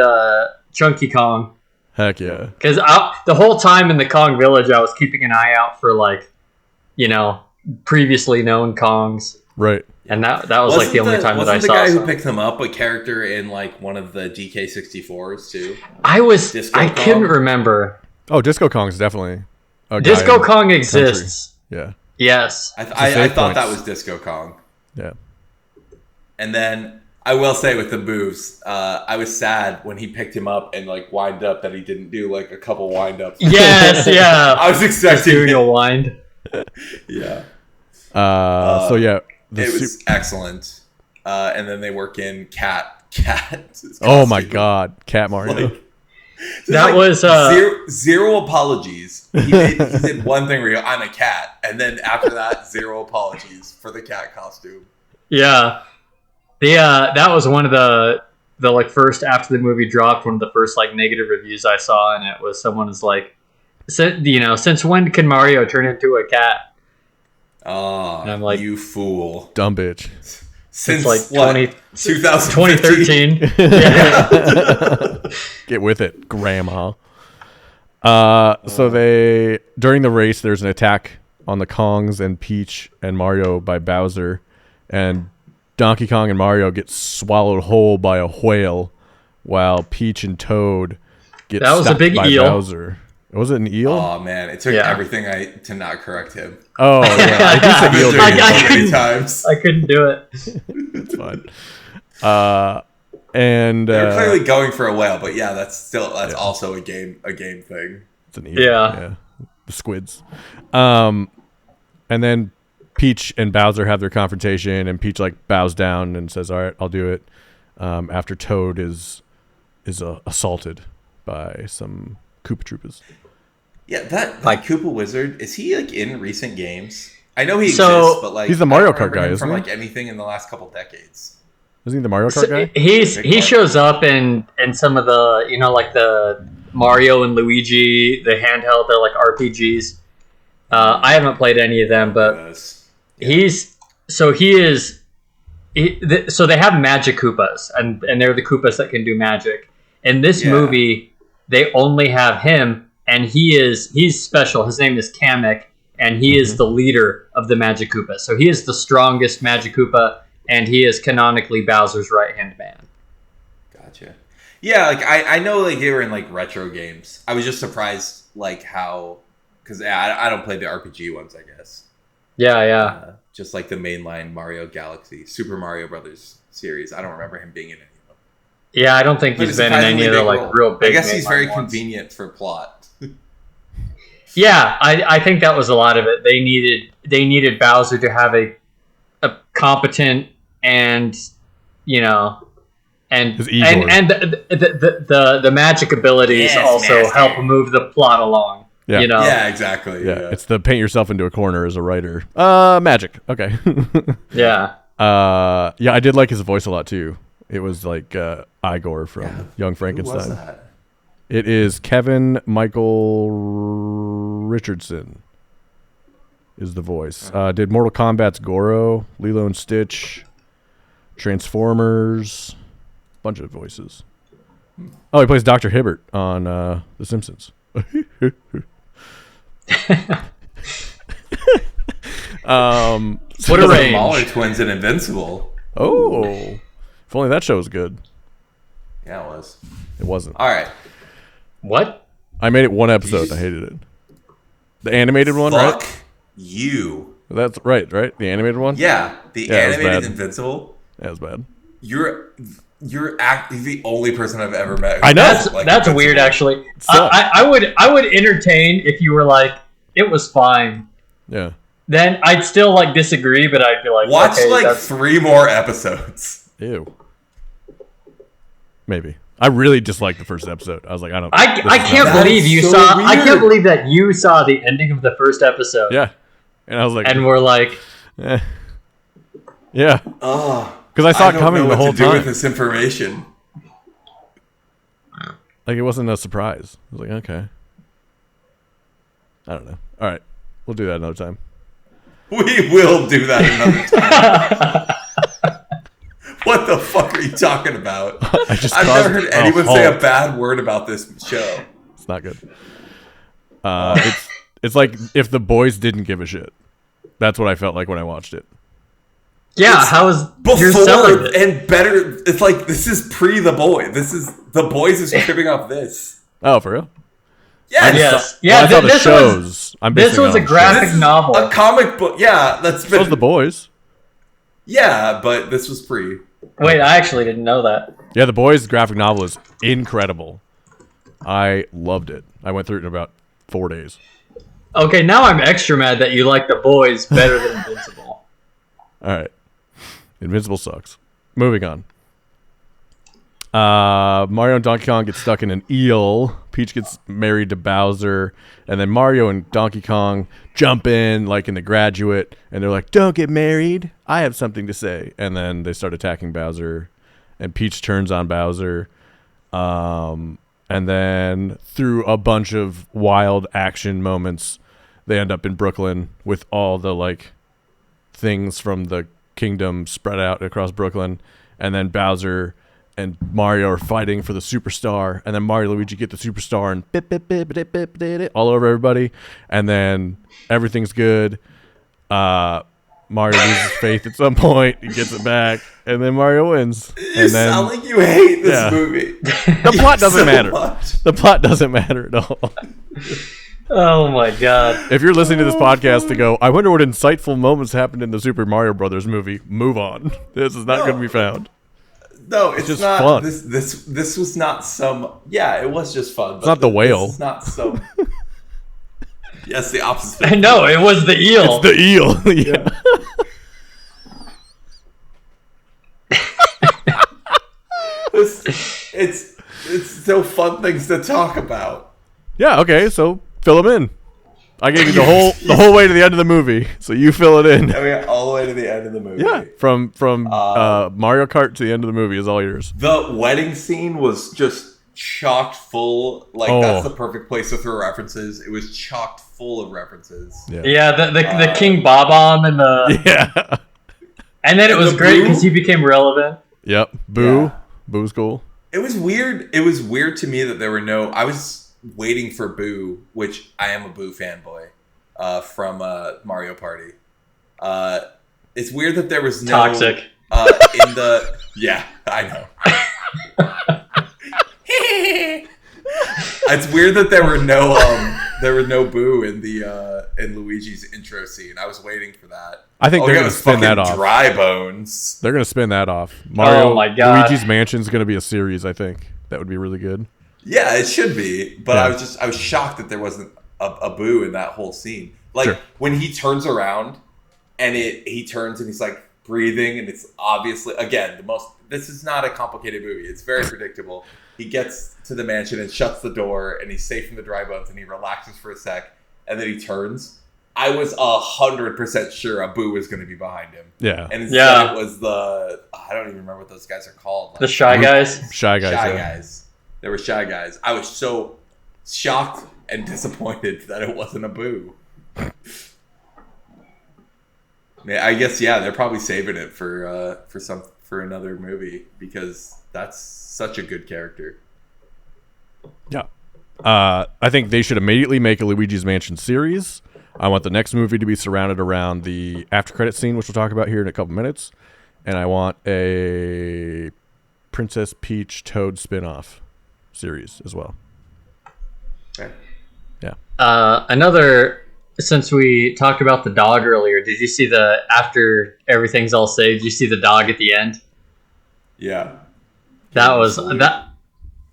Chunky Kong. Heck yeah. Because the whole time in the Kong Village, I was keeping an eye out for previously known Kongs, Right. and that was like the only time that I wasn't the saw. guy who some. picked him up a character in like one of the DK64s too? Disco I couldn't Kong? remember. Oh, Disco Kong's definitely a guy Disco in Kong Country. exists. Yeah. Yes. I save thought that points. was Disco Kong. Yeah. And then I will say with the moves, I was sad when he picked him up and like wind up that he didn't do like a couple wind ups. Yes. Yeah. I was expecting Serial wind. Yeah. So yeah, It was excellent. And then they work in Cat. oh my God, Cat Mario. Like, That was zero apologies. He did one thing where he go, I'm a cat, and then after that, zero apologies for the cat costume. Yeah. That was one of the like first after the movie dropped, one of the first like negative reviews I saw, and it was someone was like, since when can Mario turn into a cat? Oh, And I'm like, you fool! Dumb bitch. Since like what? 2013. 2013. Yeah. Get with it, Grandma. So during the race, there's an attack on the Kongs and Peach and Mario by Bowser, and Donkey Kong and Mario get swallowed whole by a whale, while Peach and Toad get That was a stopped big by eel. Bowser. Was it an eel? Oh man, it took Yeah. everything to not correct him. Oh, yeah. I think I've it's an eel. been doing dude. it so many times. I couldn't do it. It's fine. And They're clearly going for a whale, but yeah, that's also a game thing. it's an eel. Yeah. The squids. And then Peach and Bowser have their confrontation, and Peach like bows down and says, "All right, I'll do it." After Toad is assaulted by some Koopa Troopas. Yeah, that Like- Koopa Wizard, is he like in recent games? I know he So- exists, but like He's the Mario I don't Kart remember guy, him isn't from he? like anything in the last couple decades. Isn't he the Mario Kart guy? He shows up in some of the like the Mario and Luigi, the handheld, they're like RPGs. I haven't played any of them, but Yes. so they have magic Koopas, and they're the Koopas that can do magic. In this Yeah. movie, they only have him, and he's special. His name is Kamek, and he is the leader of the Magic Koopa. So he is the strongest Magic Koopa, and he is canonically Bowser's right-hand man. Gotcha. Yeah, like I know like they were in like retro games. I was just surprised like how because I don't play the RPG ones, I guess. Yeah. just like the mainline Mario Galaxy, Super Mario Brothers series. I don't remember him being in any of them. Yeah, I don't think But he's it's a been in any of the surprisingly like big role. real big. I guess he's mainline very ones. convenient for plot. Yeah, I think that was a lot of it. They needed Bowser to have a competent and and His Igor. and the magic abilities Yes, also master. help move the plot along. Yeah. You know. Yeah, exactly. Yeah, it's the paint yourself into a corner as a writer. Magic. Okay. Yeah. Yeah, I did like his voice a lot too. It was like Igor from Yeah. Young Who Frankenstein. was that? It is Kevin Michael Richardson is the voice. Did Mortal Kombat's Goro, Lilo and Stitch, Transformers, bunch of voices. Oh, he plays Dr. Hibbert on The Simpsons. What a The range. Mahler twins in Invincible. Oh, if only that show was good. Yeah, it was. It wasn't. All right. What? I made it one episode and I hated it. The animated one, Fuck right? you. That's right? The animated one? Yeah, the Yeah, it was animated bad. Invincible. That was bad. You're the only person I've ever met. who I know. does like That's Invincible. weird, actually. sucks. I would entertain if you were like, it was fine. Yeah. Then I'd still like disagree, but I'd be like, Watch okay, like that's 3 more episodes. Ew. Maybe. I really disliked the first episode. I was like, this I is can't not- That believe is you so saw. I weird. can't believe that you saw the ending of the first episode. Yeah. And I was like, And we're like, eh. Yeah. Oh, Because I saw I it don't coming know the what whole to do time. with this information. Like, it wasn't a surprise. I was like, okay. I don't know. All right. We'll do that another time. We will do that another time. What the fuck are you talking about? I just I've caused never heard a anyone say a halt. bad word about this show. It's not good. It's like if the boys didn't give a shit. That's what I felt like when I watched it. yeah, It's how is you're selling Before it? and better. It's like this is pre The Boy. This is The Boys is tripping off this. Oh, for real? Yes. Yes, Well, I yeah. saw the This shows. was I'm this basing it was on a the graphic This is novel. a comic book. Yeah, that's shows. So was been. the boys. Yeah, but this was pre. Wait, I actually didn't know that. Yeah, the boys graphic novel is incredible. I loved it. I went through it in about 4 days. Okay, now I'm extra mad that you like the boys better than Invincible. All right. Invincible sucks. Moving on. Mario and Donkey Kong get stuck in an eel. Peach gets married to Bowser. And then Mario and Donkey Kong jump in, like in The Graduate. And they're like, don't get married. I have something to say. And then they start attacking Bowser. And Peach turns on Bowser. And then through a bunch of wild action moments, they end up in Brooklyn with all the like things from the kingdom spread out across Brooklyn. And then Bowser and Mario are fighting for the superstar. And then Mario and Luigi get the superstar and bip, bip, bip, bip, bip, bip, bip, all over everybody. And then everything's good. Mario loses faith at some point. He gets it back. And then Mario wins. You And then sound like you hate this yeah. movie. the plot doesn't so matter. much. The plot doesn't matter at all. Oh my god. If you're listening to this podcast to go, I wonder what insightful moments happened in the Super Mario Brothers movie, move on. This is not going to be found. No, it's just not. fun. This was not some. Yeah, it was just fun. It's not the whale. It's not some. Yes, the opposite. No, it was the eel. The eel. Yeah. It's so fun things to talk about. Yeah, okay, so fill them in. I gave you the whole way to the end of the movie, so you fill it in. I mean, all the way to the end of the movie. Yeah, from Mario Kart to the end of the movie is all yours. The wedding scene was just chocked full. Like Oh. that's the perfect place to throw references. It was chocked full of references. Yeah. Yeah, the King Bob-omb and the Yeah. and then it And was the great Boo? because he became relevant. Yep. Boo. Yeah. Boo's cool. It was weird. It was weird to me that there were no. I was waiting for Boo, which I am a Boo fanboy, from Mario Party. It's weird that there was no Toxic. in the. Yeah, I know. It's weird that there were no there was no Boo in the in Luigi's intro scene. I was waiting for that. I think they're going to spin that off. Dry Bones. They're going to spin that off. Mario, Oh my God. Luigi's Mansion is going to be a series. I think that would be really good. Yeah, it should be. But Yeah. I was shocked that there wasn't a Boo in that whole scene. Like Sure. when he turns around and he turns and he's like breathing and it's obviously again this is not a complicated movie. It's very predictable. He gets to the mansion and shuts the door and he's safe from the dry bones and he relaxes for a sec and then he turns. I was 100% sure a Boo was going to be behind him. Yeah. And instead Yeah. it was I don't even remember what those guys are called. The Shy Guys. Shy Guys. Shy yeah. Guys. There were Shy Guys. I was so shocked and disappointed that it wasn't a Boo. Yeah, I guess they're probably saving it for another movie because that's such a good character. Yeah. I think they should immediately make a Luigi's Mansion series. I want the next movie to be surrounded around the after credit scene, which we'll talk about here in a couple minutes. And I want a Princess Peach Toad spin-off series as well. Okay. Yeah. Since we talked about the dog earlier, did you see after everything's all saved, did you see the dog at the end? Yeah. That was that.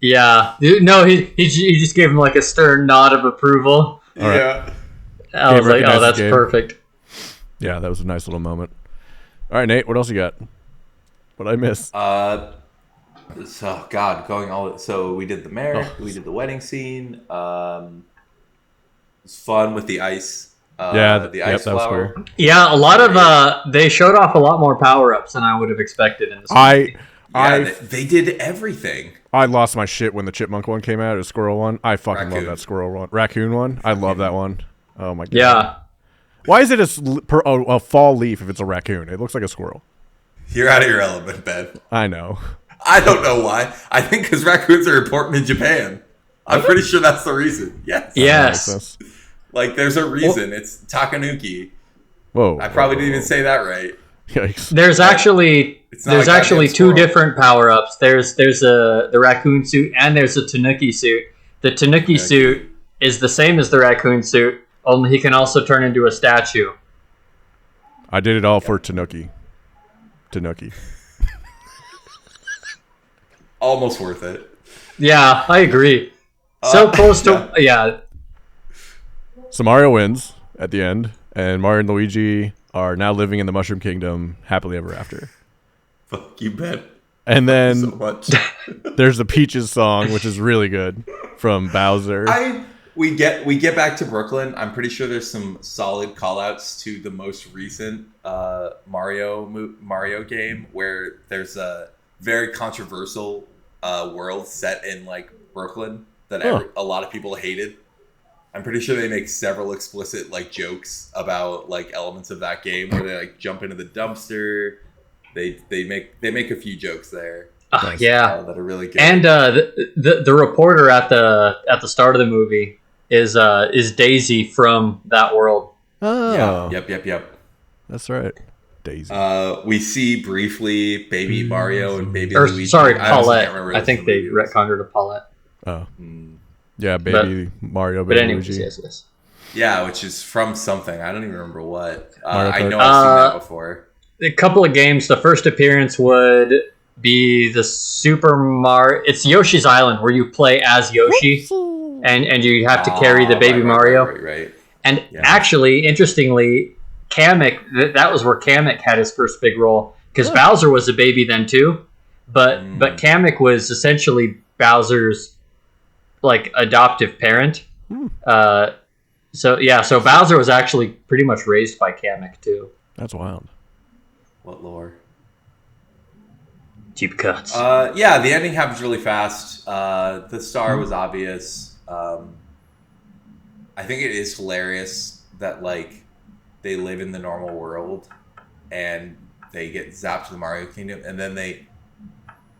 Yeah. No, he just gave him like a stern nod of approval. All right. Yeah. I was like, recognize oh, that's the game. perfect. Yeah, that was a nice little moment. All right, Nate, what else you got? What I miss? So God, so we did the marriage, we did the wedding scene. It was fun with the ice. The ice that was flower. cool. Yeah, a lot of they showed off a lot more power ups than I would have expected in this movie. They did everything. I lost my shit when the chipmunk one came out, or the squirrel one. I fucking love Raccoon. that squirrel one. Raccoon one. I love that one. Oh my god. Yeah. Why is it a fall leaf if it's a raccoon? It looks like a squirrel. You're out of your element, Ben. I know. I don't know why. I think because raccoons are important in Japan. I'm pretty sure that's the reason. Yes. Yes. That makes sense. Like, there's a reason. It's Takanuki. Whoa. I probably didn't even say that right. Yikes. There's actually It's not a goddamn two squirrel. different power ups. There's the raccoon suit and there's the Tanuki suit. The Tanuki suit is the same as the raccoon suit, only he can also turn into a statue. I did it all for Tanuki. Almost worth it. Yeah, I agree. So close to yeah. So Mario wins at the end, and Mario and Luigi are now living in the Mushroom Kingdom happily ever after. Fuck you, Ben. And then So much. there's the Peaches song, which is really good, from Bowser. We get back to Brooklyn. I'm pretty sure there's some solid call-outs to the most recent Mario game where there's a very controversial world set in like Brooklyn that a lot of people hated. I'm pretty sure they make several explicit like jokes about like elements of that game where they like jump into the dumpster. They make a few jokes there. Yeah. That are really good. And the reporter at the start of the movie is Daisy from that world. Oh, Yep. that's right. Daisy. We see briefly Baby Mario and Baby Or Luigi. sorry, I honestly Paulette. can't remember I what think the they movie was. retconned her to Paulette. Oh. Yeah, Baby Mario, But Baby anyways, Luigi. yes. Yeah, which is from something. I don't even remember what. Mario I Kart? know I've seen that before. A couple of games. The first appearance would be the Super Mario. It's Yoshi's Island, where you play as Yoshi, and you have to carry the baby Mario. Right. And Yeah. actually, interestingly, Kamek, that was where Kamek had his first big role, because Bowser was a baby then too, but Kamek was essentially Bowser's like adoptive parent. So Bowser was actually pretty much raised by Kamek too. That's wild. What lore? Deep cuts. Yeah, the ending happens really fast. The star was obvious. I think it is hilarious that like they live in the normal world and they get zapped to the Mario Kingdom, and then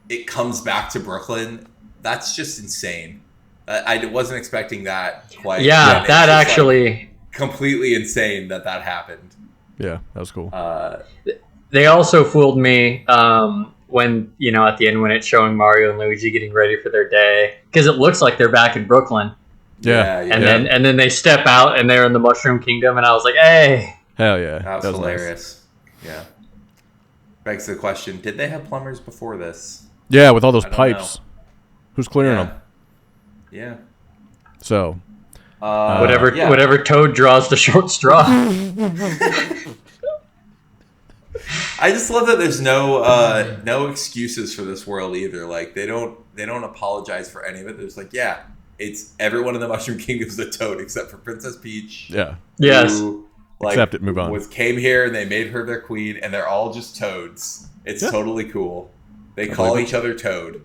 it comes back to Brooklyn. That's just insane. I wasn't expecting that quite. Yeah, It's that just, actually. like, completely insane that happened. Yeah, that was cool. They also fooled me when, at the end when it's showing Mario and Luigi getting ready for their day, because it looks like they're back in Brooklyn, Yeah. And then they step out and they're in the Mushroom Kingdom, and I was like, hey. Hell yeah. That was nice. hilarious. Yeah. Begs the question: did they have plumbers before this? Yeah, with all those I don't pipes. know. Who's clearing Yeah. them? Yeah. So, Whatever Toad draws the short straw. I just love that there's no excuses for this world either. Like they don't apologize for any of it. There's like, yeah, it's everyone in the Mushroom Kingdom is a Toad except for Princess Peach. yeah. Yes. Who, like, Accept it, move on. Came here and they made her their queen, and they're all just Toads. It's totally cool. They call believe it. each other Toad.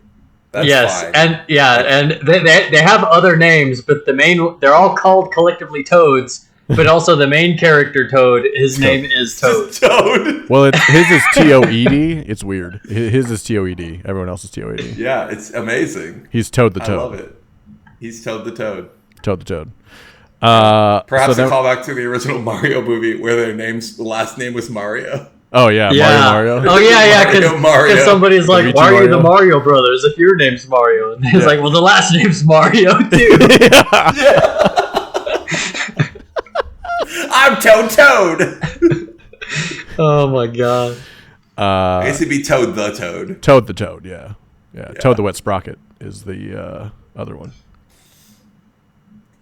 That's Yes, fine. and they have other names, but they're all called collectively Toads. But also the main character Toad, his name is Toad. Toad. Well, his is Toed. It's weird. His is Toed. Everyone else is Toed. Yeah, it's amazing. He's Toad the I Toad. love it. He's Toad the Toad. Toad the Toad. Perhaps so a callback to the original Mario movie where the last name was Mario. Oh yeah, Mario. Oh yeah, Mario. because somebody's like, Luigi "Why are you the Mario? Mario brothers if your name's Mario?" And he's Yeah. like, "Well, the last name's Mario too." I'm Toad. Oh my god. I guess it'd be Toad the Toad. Toad the Toad. Yeah. Toad the Wet Sprocket is the other one.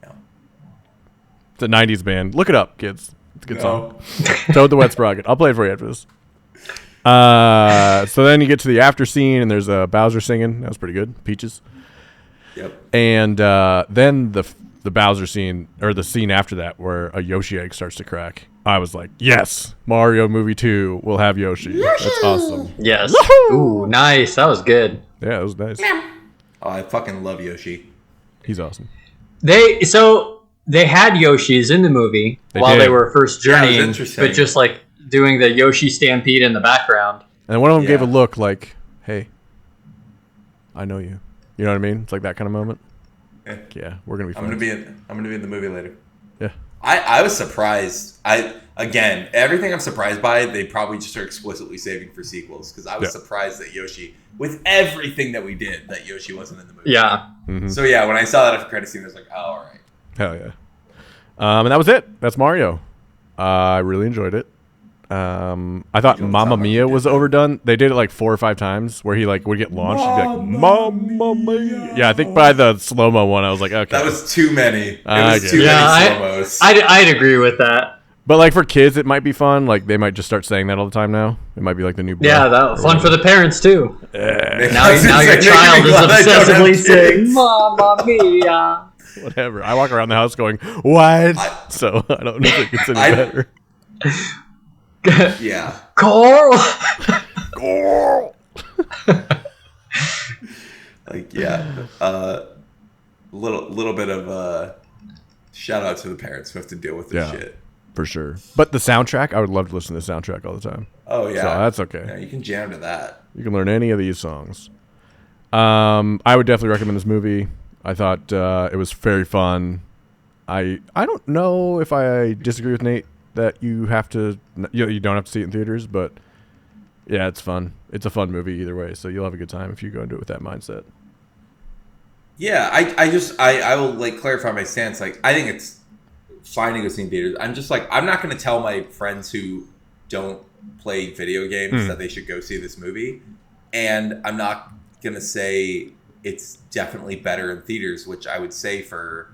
Yeah. It's a '90s band. Look it up, kids. It's a good No. song. Toad the Wet Sprocket. I'll play it for you after this. So then you get to the after scene, and there's Bowser singing. That was pretty good. Peaches. Yep. And then the Bowser scene, or the scene after that, where a Yoshi egg starts to crack. I was like, yes, Mario movie 2 will have Yoshi. That's awesome. Yes. Ooh, nice. That was good. Yeah, it was nice. Oh, I fucking love Yoshi. He's awesome. They had Yoshis in the movie while did. they were first Yeah, it was journeying, interesting. but just like doing the Yoshi stampede in the background. And one of them gave a Yeah. look like, hey, I know you. You know what I mean? It's like that kind of moment. Yeah. Yeah, we're going to be I'm friends. gonna be in the movie later. Yeah. I was surprised. Again, everything I'm surprised by, they probably just are explicitly saving for sequels, because I was Yeah. surprised that Yoshi, with everything that we did, that Yoshi wasn't in the movie. Yeah. So yeah, when I saw that after credit scene, I was like, oh, all right. Hell yeah. And that was it. That's Mario. I really enjoyed it. I thought You don't Mamma sound like Mia you did was that. overdone. They did it like 4 or 5 times where he like would get launched and be like, Mamma Mia. Yeah, I think by the slow-mo one, I was like, okay. That was too many. It I was get too it. many slow-mos. I'd agree with that. But like for kids, it might be fun. Like they might just start saying that all the time now. It might be like the new. Yeah, that was fun for the parents too. Now was your making child me is glad I don't have obsessively kids. saying "Mamma Mia." Whatever. I walk around the house going, what? So I don't know if it gets any I- better. Yeah. Carl. Like, yeah. Little bit of shout out to the parents who have to deal with this Yeah. shit. For sure. But the soundtrack, I would love to listen to the soundtrack all the time. Oh yeah. So that's okay. Yeah, you can jam to that. You can learn any of these songs. I would definitely recommend this movie. I thought it was very fun. I don't know if I disagree with Nate that you don't have to see it in theaters, but yeah, it's fun. It's a fun movie either way, so you'll have a good time if you go into it with that mindset. Yeah, I will like clarify my stance. Like, I think it's fine to go see in theaters. I'm just like, I'm not going to tell my friends who don't play video games that they should go see this movie, and I'm not going to say it's definitely better in theaters, which I would say for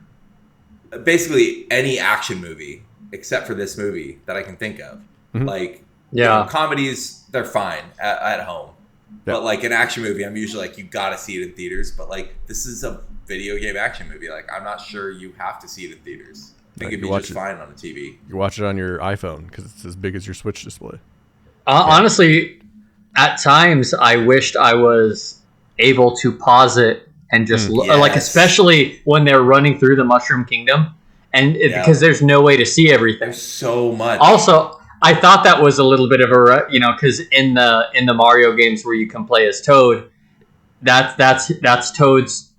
basically any action movie except for this movie that I can think of. Like, Yeah. comedies, they're fine at home. Yeah. But like an action movie, I'm usually like, you gotta see it in theaters. But like, this is a video game action movie. Like, I'm not sure you have to see it in theaters. I think Right, it'd you be watch just it. fine on a TV. You watch it on your iPhone because it's as big as your Switch display. Honestly, at times I wished I was able to pause it and just like, Yes. especially when they're running through the Mushroom Kingdom, and Yeah. because there's no way to see everything. There's so much. Also, I thought that was a little bit of a because in the Mario games where you can play as Toad, that's Toad's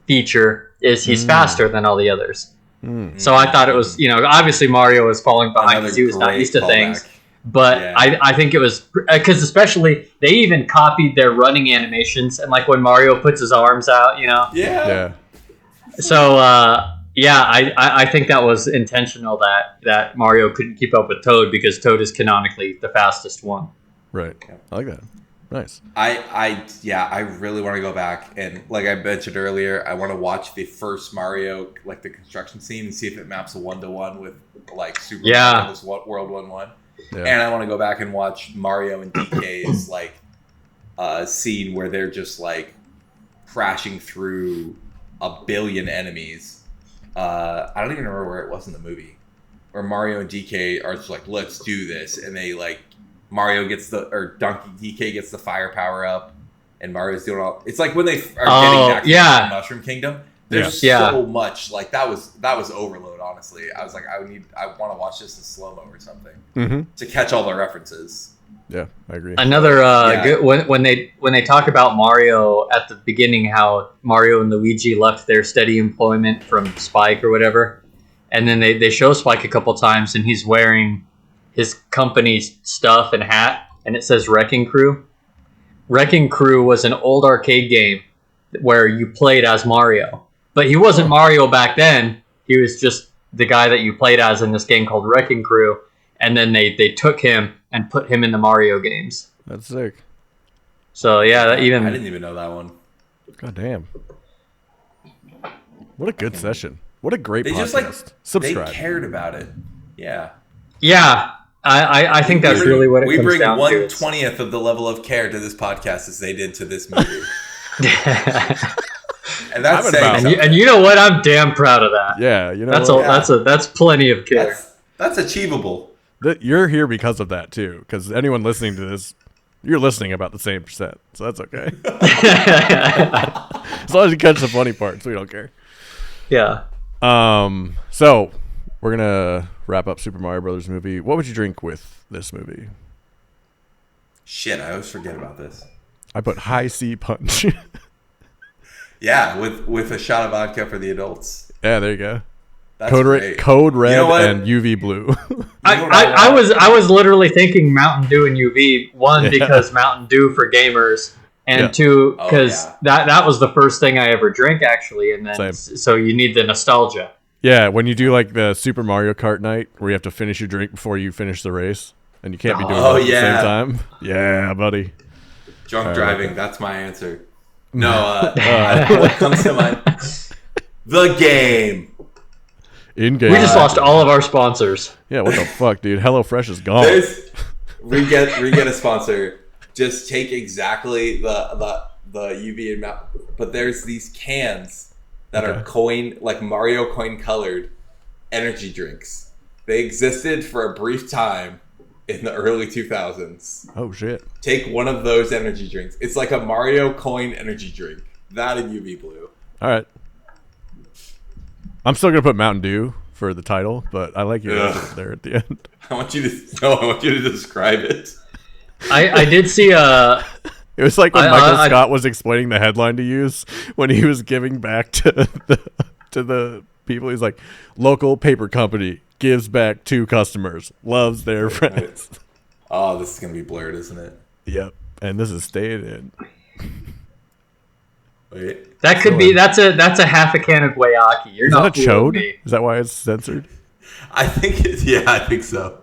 feature is he's faster than all the others. So I thought it was obviously Mario was falling behind because he was not great used to things. callback. But Yeah. I think it was because especially they even copied their running animations and like when Mario puts his arms out, Yeah. Yeah. So Yeah, I think that was intentional that Mario couldn't keep up with Toad because Toad is canonically the fastest one. Right. I like that. Nice. I really want to go back and, like I mentioned earlier, I want to watch the first Mario, like the construction scene, and see if it maps a 1-to-1 with like Super Mario World 1-1. Yeah. And I want to go back and watch Mario and DK's like scene where they're just like crashing through a billion enemies. I don't even remember where it was in the movie, where Mario and DK are just like, let's do this, and they like Mario gets DK gets the fire power up, and Mario's doing all. It's like when they are getting back to the Mushroom Kingdom. There's so much, like that was overload. Honestly, I was like, I want to watch this in slow-mo or something to catch all the references. Yeah, I agree. Another good when they talk about Mario at the beginning, how Mario and Luigi left their steady employment from Spike or whatever, and then they show Spike a couple times, and he's wearing his company's stuff and hat, and it says Wrecking Crew. Wrecking Crew was an old arcade game where you played as Mario, but he wasn't Mario back then. He was just the guy that you played as in this game called Wrecking Crew, and then they took him and put him in the Mario games. That's sick. So yeah, I didn't even know that one. God damn. What a good session. What a great They podcast. just like Subscribe. They cared about it. Yeah. Yeah, I think that's really what it comes down to. We bring 1/20th of the level of care to this podcast as they did to this movie. And that's saying and you know what? I'm damn proud of that. Yeah, you know that's plenty of care. That's achievable. You're here because of that too. Because anyone listening to this, you're listening about the same percent, so that's okay. As long as you catch the funny parts, we don't care. Yeah. So we're gonna wrap up Super Mario Brothers movie. What would you drink with this movie? Shit, I always forget about this. I put High C Punch. Yeah, with a shot of vodka for the adults. Yeah, there you go. That's Code Red and UV Blue. I was literally thinking Mountain Dew and UV. One, because Mountain Dew for gamers, and two, because that was the first thing I ever drank actually, and then so you need the nostalgia. Yeah, when you do like the Super Mario Kart night where you have to finish your drink before you finish the race, and you can't be doing it at the same time. Yeah, buddy. Drunk driving, that's my answer. No, what comes to mind? The game. In-game. We just lost all of our sponsors. Yeah, what the fuck, dude? HelloFresh is gone. We get a sponsor. Just take exactly the UV amount, but there's these cans that are coin, like Mario coin colored energy drinks. They existed for a brief time in the early 2000s. Oh shit. Take one of those energy drinks. It's like a Mario coin energy drink. That and UV Blue. All right. I'm still gonna put Mountain Dew for the title, but I like your answer there at the end. I want you to describe it. I did see It was like when Michael Scott was explaining the headline to use when he was giving back to the people. He's like, local paper company gives back to customers, loves their friends. Oh, this is gonna be blurred, isn't it? Yep. And this is staying in. Wait. That could be that's a half a can of Guayaki. You're not that a chode? Is that why it's censored? I think I think so.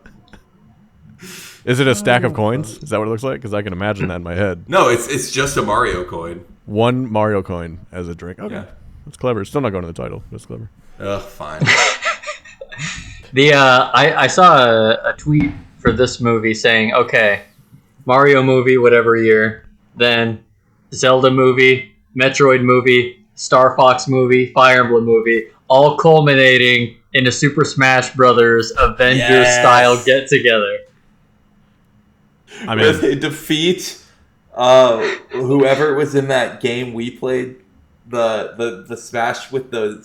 Is it a stack of coins? Is that what it looks like? Because I can imagine that in my head. No, it's just a Mario coin. One Mario coin as a drink. Okay. Yeah. That's clever. It's still not going to the title. That's clever. Ugh, fine. I saw a tweet for this movie saying, okay, Mario movie, whatever year, then Zelda movie, Metroid movie, Star Fox movie, Fire Emblem movie, all culminating in a Super Smash Brothers Avengers style get together. I mean, where they defeat whoever was in that game we played, the Smash with the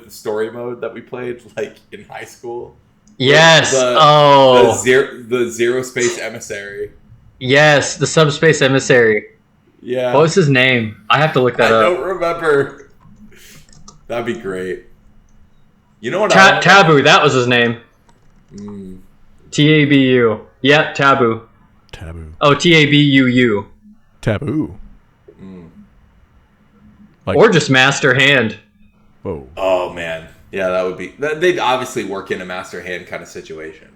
story mode that we played like in high school. Yes. The Zero Space Emissary. Yes, the Subspace Emissary. Yeah. What was his name? I have to look that up. I don't remember. That'd be great. You know what? Taboo. That was his name. Mm. Tabu. Yeah, Taboo. Taboo. Oh, Tabuu. Taboo. Mm. Like, or just Master Hand. Whoa. Oh man, Yeah, that would be. They'd obviously work in a master hand kind of situation.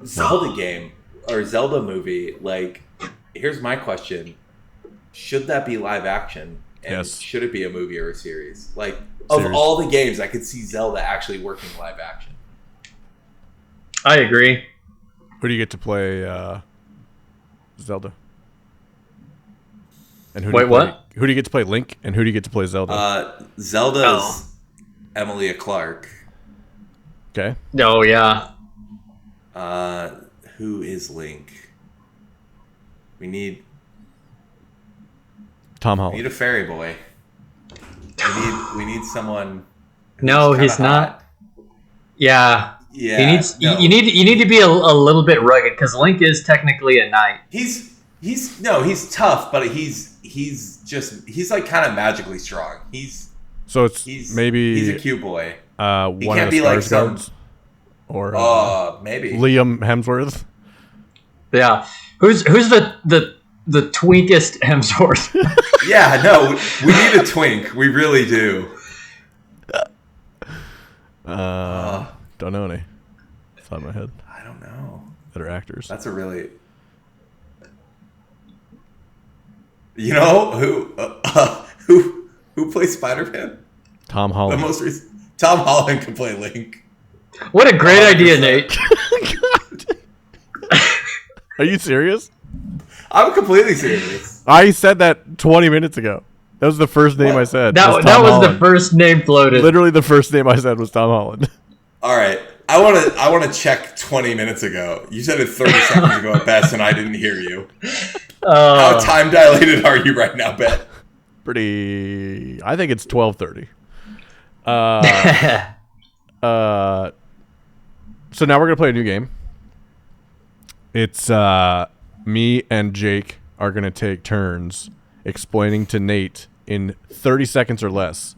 Zelda game or Zelda movie. Like, here's my question: should that be live action? And Yes. should it be a movie or a series? Like, of Series. all the games, I could see Zelda actually working live action. I agree. Who do you get to play Zelda? And who do Wait, you play, what? Who do you get to play Link, and who do you get to play Zelda? Zelda's Oh. Emilia Clarke. Okay. Oh yeah. Who is Link? We need Tom we Holland. need a fairy boy. We need someone. who's No, kinda he's not. hot. Yeah. Yeah, He needs. no. You need to be a little bit rugged because Link is technically a knight. He's tough, but he's like kind of magically strong. So it's He's maybe a cute boy. one can't of the be like Skarsgårds or Maybe. Liam Hemsworth. Yeah. Who's the twinkest Hemsworth? Yeah, no, we need a twink. We really do. Don't know any. It's on my head. I don't know. That are actors. That's a really. You know who plays Spider-Man? Tom The Holland. most recent. Tom Holland can play Link. What a great 100%. idea, Nate. Are you serious? I'm completely serious. I said that 20 minutes ago. That was the first name I said. That Tom was the Holland. first name floated. Literally the first name I said was Tom Holland. All right, I want to check 20 minutes ago. You said it 30 seconds ago at best, and I didn't hear you. How time dilated are you right now, Ben? Pretty. I think it's 12:30. So now we're gonna play a new game. It's me and Jake are gonna take turns explaining to Nate in 30 seconds or less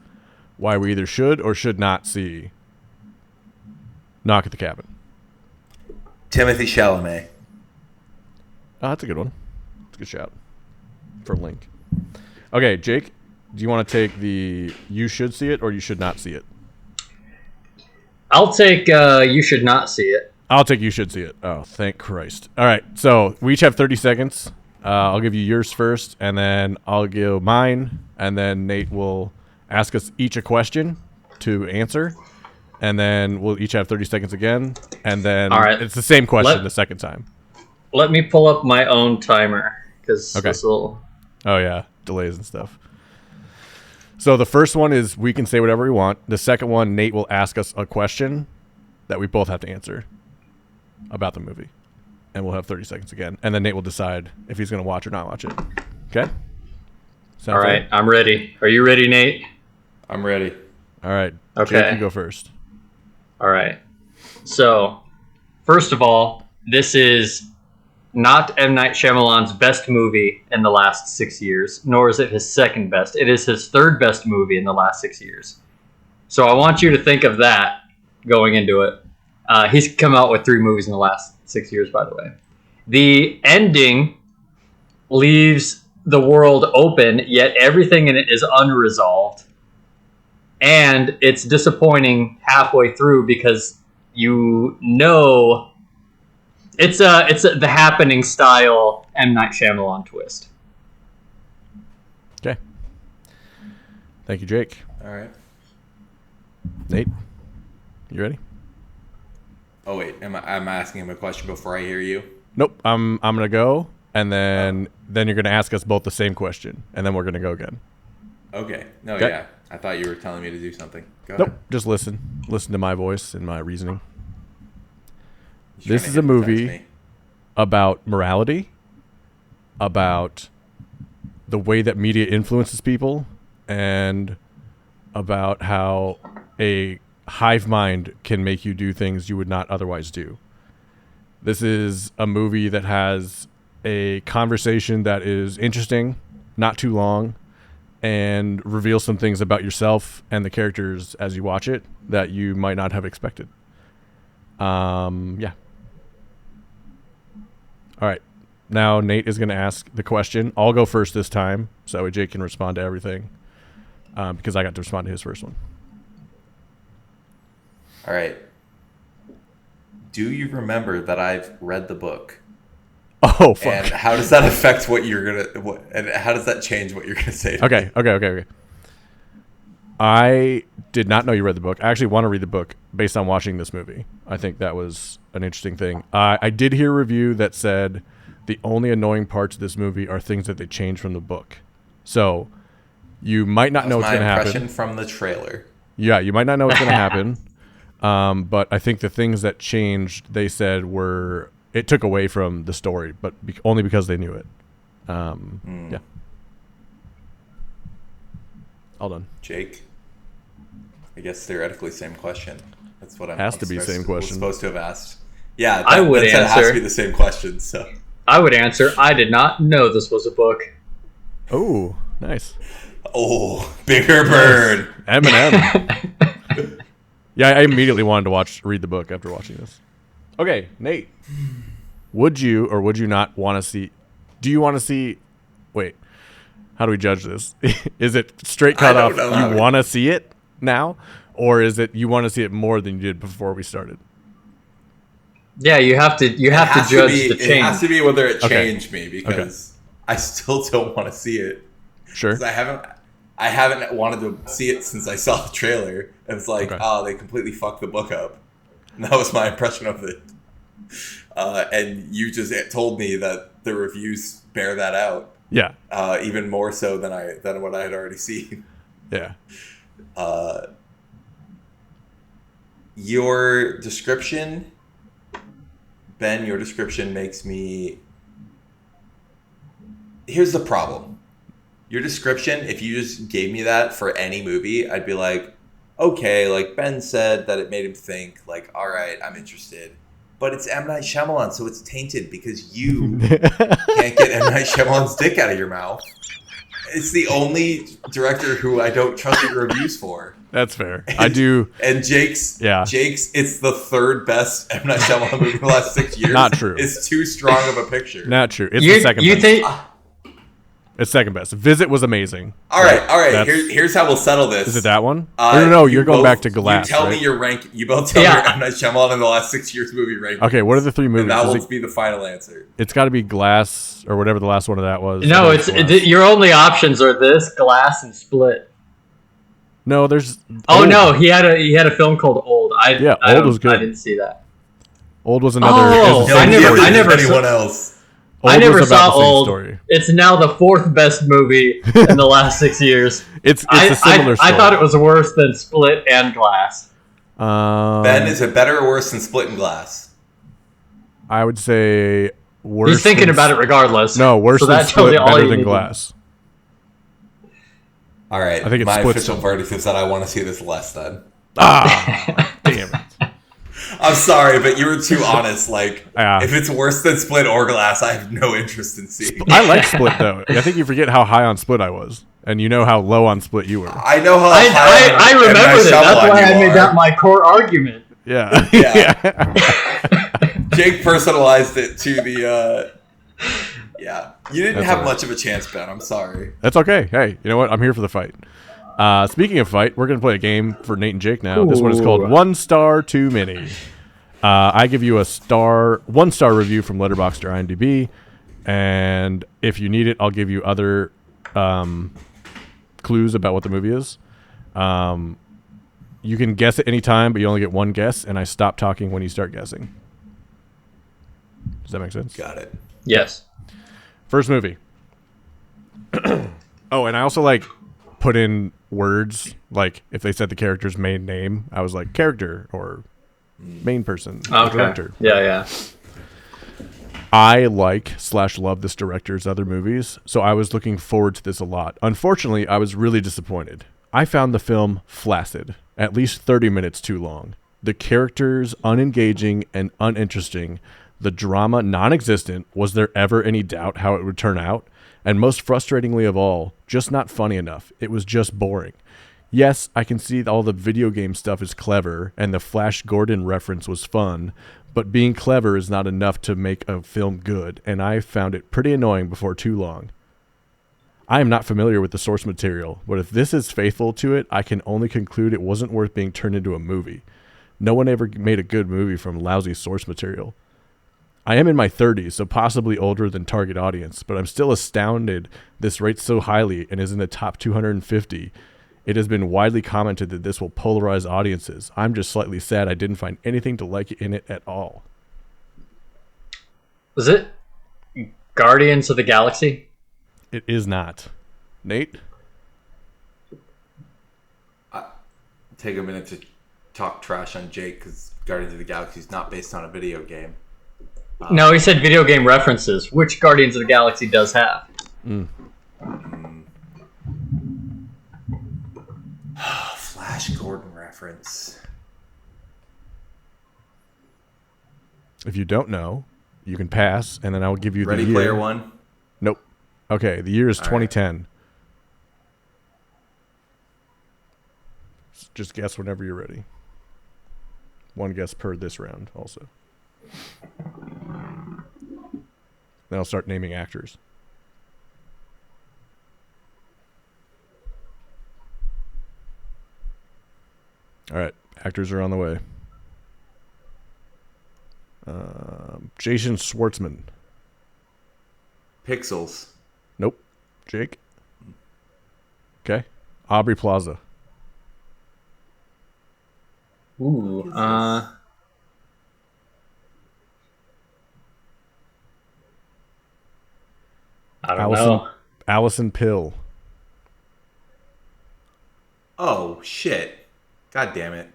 why we either should or should not see Knock at the Cabin. Timothy Chalamet. Oh, that's a good one. That's a good shout for Link. Okay, Jake, do you want to take the you should see it or you should not see it? I'll take you should not see it. I'll take you should see it. Oh, thank Christ. All right, so we each have 30 seconds. I'll give you yours first, and then I'll give mine, and then Nate will ask us each a question to answer, and then we'll each have 30 seconds again, and then All right. it's the same question Let- the second time. Let me pull up my own timer because Okay. this will. Oh, yeah, delays and stuff. So the first one is we can say whatever we want. The second one, Nate will ask us a question that we both have to answer about the movie. And we'll have 30 seconds again. And then Nate will decide if he's going to watch or not watch it. Okay? Sound All fair? right, I'm ready. Are you ready, Nate? I'm ready. All right. Okay. Jake, you go first. All right. So, first of all, this is not M. Night Shyamalan's best movie in the last 6 years, nor is it his second best. It is his third best movie in the last 6 years. So I want you to think of that going into it. He's come out with 3 movies in the last 6 years, by the way. The ending leaves the world open, yet everything in it is unresolved. And it's disappointing halfway through because you know it's a The Happening style M. Night Shyamalan twist. Okay. Thank you, Jake. All right. Nate, you ready? Oh wait, I'm asking him a question before I hear you. Nope. I'm going to go, and then you're going to ask us both the same question, and then we're going to go again. Okay. No, Okay. yeah. I thought you were telling me to do something. Go Nope. ahead. Just listen. Listen to my voice and my reasoning. He's This trying is to a hypnotize movie me. about morality, about the way that media influences people, and about how a hive mind can make you do things you would not otherwise do. This is a movie that has a conversation that is interesting, not too long, and reveals some things about yourself and the characters as you watch it that you might not have expected. Yeah. All right. Now Nate is going to ask the question. I'll go first this time, so Jake can respond to everything, because I got to respond to his first one. All right. Do you remember that I've read the book? Oh fuck. And how does that affect what you're gonna? And how does that change what you're gonna say? To me? Okay. I did not know you read the book. I actually want to read the book based on watching this movie. I think that was an interesting thing. I did hear a review that said the only annoying parts of this movie are things that they changed from the book. So you might not know what's going to happen. My impression from the trailer. Yeah, you might not know what's going to happen. But I think the things that changed, they said, were it took away from the story, but only because they knew it. Yeah. All done. Jake, I guess theoretically same question. That's what I'm. Has to be same question. Supposed to have asked. Yeah, I would It has answer. to be the same question. So I would answer, I did not know this was a book. Oh, nice. oh, bigger bird. Eminem. Yeah, I immediately wanted to read the book after watching this. Okay, Nate. Would you or would you not want to see? Do you want to see? Wait, how do we judge this? Is it straight cut off? You want to see it now, or is it you want to see it more than you did before we started? Yeah, you have to judge the It change. has to be whether it Okay. changed me because I still don't want to see it. Sure. 'Cause I haven't wanted to see it since I saw the trailer. And it's like, Okay. oh, they completely fucked the book up. And that was my impression of it. And you just told me that the reviews bear that out, Yeah. even more so than what I had already seen. Yeah. Your description, Ben, your description makes me... Here's the problem. Your description, if you just gave me that for any movie, I'd be like, okay, like Ben said that it made him think, like, all right, I'm interested. But it's M. Night Shyamalan, so it's tainted because you can't get M. Night Shyamalan's dick out of your mouth. It's the only director who I don't trust your reviews for. That's fair. I do. And Jake's, it's the third best M. Night Shyamalan movie in the last 6 years. Not true. It's too strong of a picture. Not true. It's the second you best. think It's second best. Visit was amazing. All right. That's- Here's how we'll settle this. Is it that one? No, you you're going both- back to Glass, You tell right? me your rank. You both tell me your M. Night Shyamalan in the last 6 years movie ranking. Okay, what are the three movies? And that Is will it- be the final answer. It's got to be Glass or whatever the last one of that was. no, I think Glass. your only options are this, Glass, and Split. No, there's. Oh Old. no, he had a film called Old. Old was good. I didn't see that. Old was another. Oh, it was the I same never- story. I never saw- anyone else. Old I never was about saw the same Old. story. It's now the fourth best movie in the last 6 years. It's a similar story. I thought it was worse than Split and Glass. Ben, is it better or worse than Split and Glass? I would say worse. He's thinking than- about it regardless. No, worse so than that tells Split, you all better you than need to- Glass. All right. I think it's my Split official still. verdict is that I want to see this less then. Ah, damn it. I'm sorry, but you were too honest. Like, Yeah. if it's worse than Split or Glass, I have no interest in seeing it. I like Split though. I think you forget how high on Split I was, and you know how low on Split you were. I know how I M. Night remember that. That's Shyamalan why you I made are. that my core argument. Yeah. Yeah. Jake personalized it to the. Yeah, you didn't That's have all right. much of a chance, Ben. I'm sorry. That's okay. Hey, you know what? I'm here for the fight. Speaking of fight, we're gonna play a game for Nate and Jake now. This one is called Ooh. 1 Star Too Many. I give you a 1-star review from Letterboxd or IMDb, and if you need it, I'll give you other clues about what the movie is. You can guess at any time, but you only get one guess, and I stop talking when you start guessing. Does that make sense? Got it. Yes. First movie. Oh, and I also put in words like if they said the character's main name, I was like character or main person, or Okay. director. Yeah. I love this director's other movies, so I was looking forward to this a lot. Unfortunately, I was really disappointed. I found the film flaccid, at least 30 minutes too long. The characters unengaging and uninteresting. The drama non-existent. Was there ever any doubt how it would turn out? And most frustratingly of all, just not funny enough. It was just boring. Yes, I can see that all the video game stuff is clever, and the Flash Gordon reference was fun, but being clever is not enough to make a film good, and I found it pretty annoying before too long. I am not familiar with the source material, but if this is faithful to it, I can only conclude it wasn't worth being turned into a movie. No one ever made a good movie from lousy source material. I am in my 30s, so possibly older than target audience, but I'm still astounded this rates so highly and is in the top 250. It has been widely commented that this will polarize audiences. I'm just slightly sad I didn't find anything to like in it at all. Was it Guardians of the Galaxy? It is not. Nate? Take a minute to talk trash on Jake because Guardians of the Galaxy is not based on a video game. No, he said video game references, which Guardians of the Galaxy does have. Flash Gordon reference. If you don't know, you can pass, and then I'll give you the Ready year. Player One? Nope. Okay, the year is All 2010. Just guess whenever you're ready. One guess per this round, also. Then I'll start naming actors. All right, actors are on the way. Jason Schwartzman. Pixels. Nope. Jake. Okay. Aubrey Plaza. Ooh, I don't know. Allison Pill. Oh, shit. God damn it.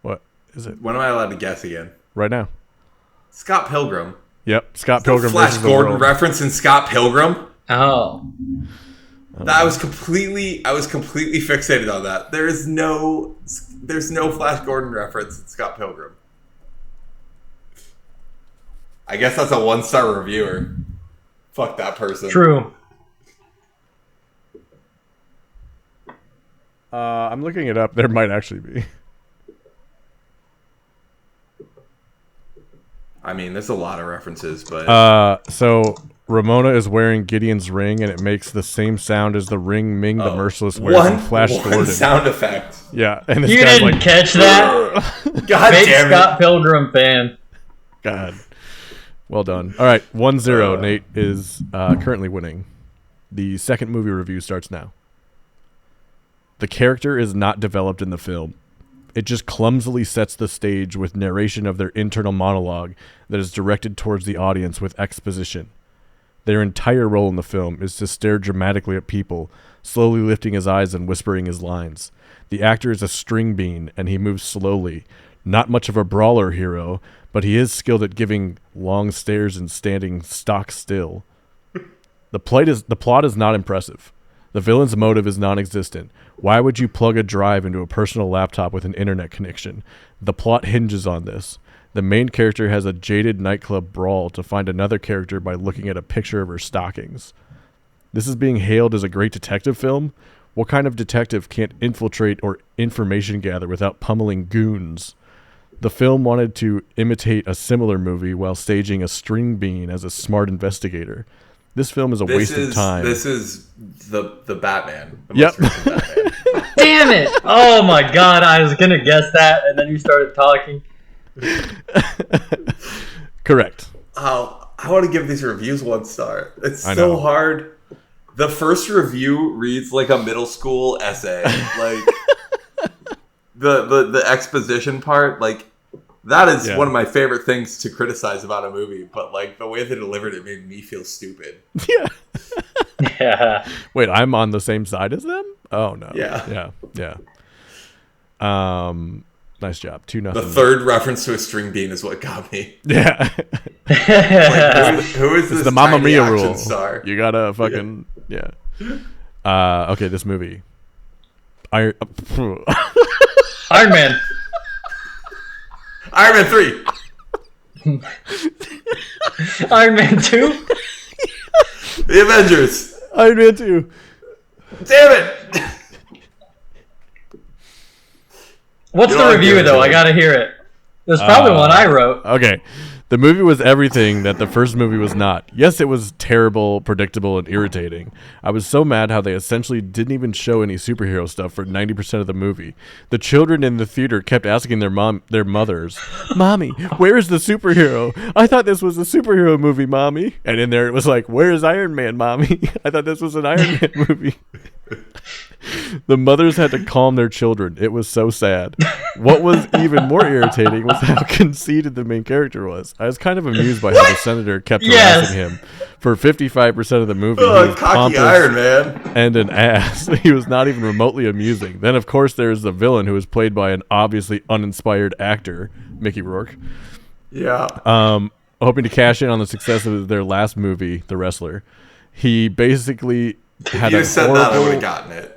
What is it? When am I allowed to guess again? Right now. Scott Pilgrim. Yep. Scott No Pilgrim Flash versus the Gordon world. reference in Scott Pilgrim? Oh. I was completely fixated on that. There's no Flash Gordon reference in Scott Pilgrim. I guess that's a 1-star reviewer. Fuck that person. True. I'm looking it up. There might actually be. I mean, there's a lot of references, but So Ramona is wearing Gideon's ring, and it makes the same sound as the ring Ming the Merciless wears in Flash one Gordon. sound effect. Yeah, and this You guy's didn't like, catch that? God Big damn it. Scott Pilgrim fan. God. Well done. All right, 1-0. Nate is currently winning. The second movie review starts now. The character is not developed in the film. It just clumsily sets the stage with narration of their internal monologue that is directed towards the audience with exposition. Their entire role in the film is to stare dramatically at people, slowly lifting his eyes and whispering his lines. The actor is a string bean, and he moves slowly. Not much of a brawler hero, but he is skilled at giving long stares and standing stock still. The plot is not impressive. The villain's motive is non-existent. Why would you plug a drive into a personal laptop with an internet connection? The plot hinges on this. The main character has a jaded nightclub brawl to find another character by looking at a picture of her stockings. This is being hailed as a great detective film? What kind of detective can't infiltrate or information gather without pummeling goons? The film wanted to imitate a similar movie while staging a string bean as a smart investigator. This film is a waste of time. This is the Batman. The Yep. most recent Batman. Damn it! Oh my god, I was gonna guess that, and then you started talking. Correct. Oh, I want to give these reviews 1 star. It's I so know. hard. The first review reads like a middle school essay. Like the exposition part, like that is Yeah. one of my favorite things to criticize about a movie. But like the way they delivered it made me feel stupid. Yeah. Yeah. Wait, I'm on the same side as them? Oh no. Yeah. Yeah. Nice job. 2-0. The third reference to a string bean is what got me. Yeah. Like, who is this? It's the Mamma tiny Mia action rule. Star? You gotta fucking yeah. Okay, this movie. Iron Man. Iron Man 3. Iron Man 2? The Avengers. Iron Man 2. Damn it. What's You the don't review, give it though? to I me. gotta hear it. That's probably one I wrote. Okay. The movie was everything that the first movie was not. Yes, it was terrible, predictable, and irritating. I was so mad how they essentially didn't even show any superhero stuff for 90% of the movie. The children in the theater kept asking their mothers, "Mommy, where is the superhero? I thought this was a superhero movie, Mommy." And in there it was like, "Where is Iron Man, Mommy? I thought this was an Iron Man movie." The mothers had to calm their children. It was so sad. What was even more irritating was how conceited the main character was. I was kind of amused by how the senator kept harassing him. For 55% of the movie, he was cocky pompous Iron Man. and an ass. He was not even remotely amusing. Then, of course, there's the villain who was played by an obviously uninspired actor, Mickey Rourke. Yeah. Hoping to cash in on the success of their last movie, The Wrestler. He basically had You a said horrible... that, I would have gotten it.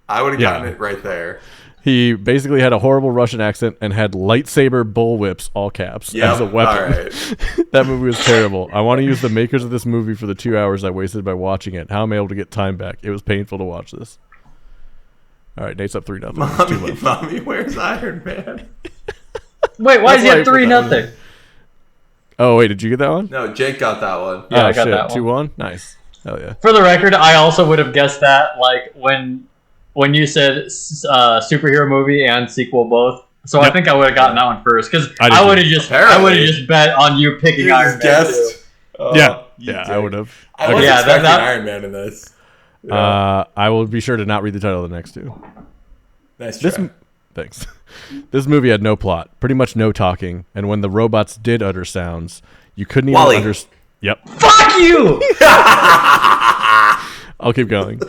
I would have gotten it right there. He basically had a horrible Russian accent and had lightsaber bullwhips, all caps, as a weapon. All right. That movie was terrible. I want to use the makers of this movie for the 2 hours I wasted by watching it. How am I able to get time back? It was painful to watch this. All right, Nate's up 3-0. Mommy, where's Iron Man? Wait, why is he That's at why I put that 3-0? Oh, wait, did you get that one? No, Jake got that one. Yeah, Oh, I got shit. that one. 2-1? Nice. Hell yeah. For the record, I also would have guessed that, like, when you said superhero movie and sequel both. So I think I would have gotten that one first because I did I would too. have just bet on you picking You Iron just Man. Too. guessed. Oh, Yeah, you I dick. would have. I was Yeah, expecting that- Iron Man in this. I will be sure to not read the title of the next two. Nice try. Thanks. This movie had no plot, pretty much no talking, and when the robots did utter sounds, you couldn't even Wall-E. understand. Yep, Fuck you! I'll keep going. You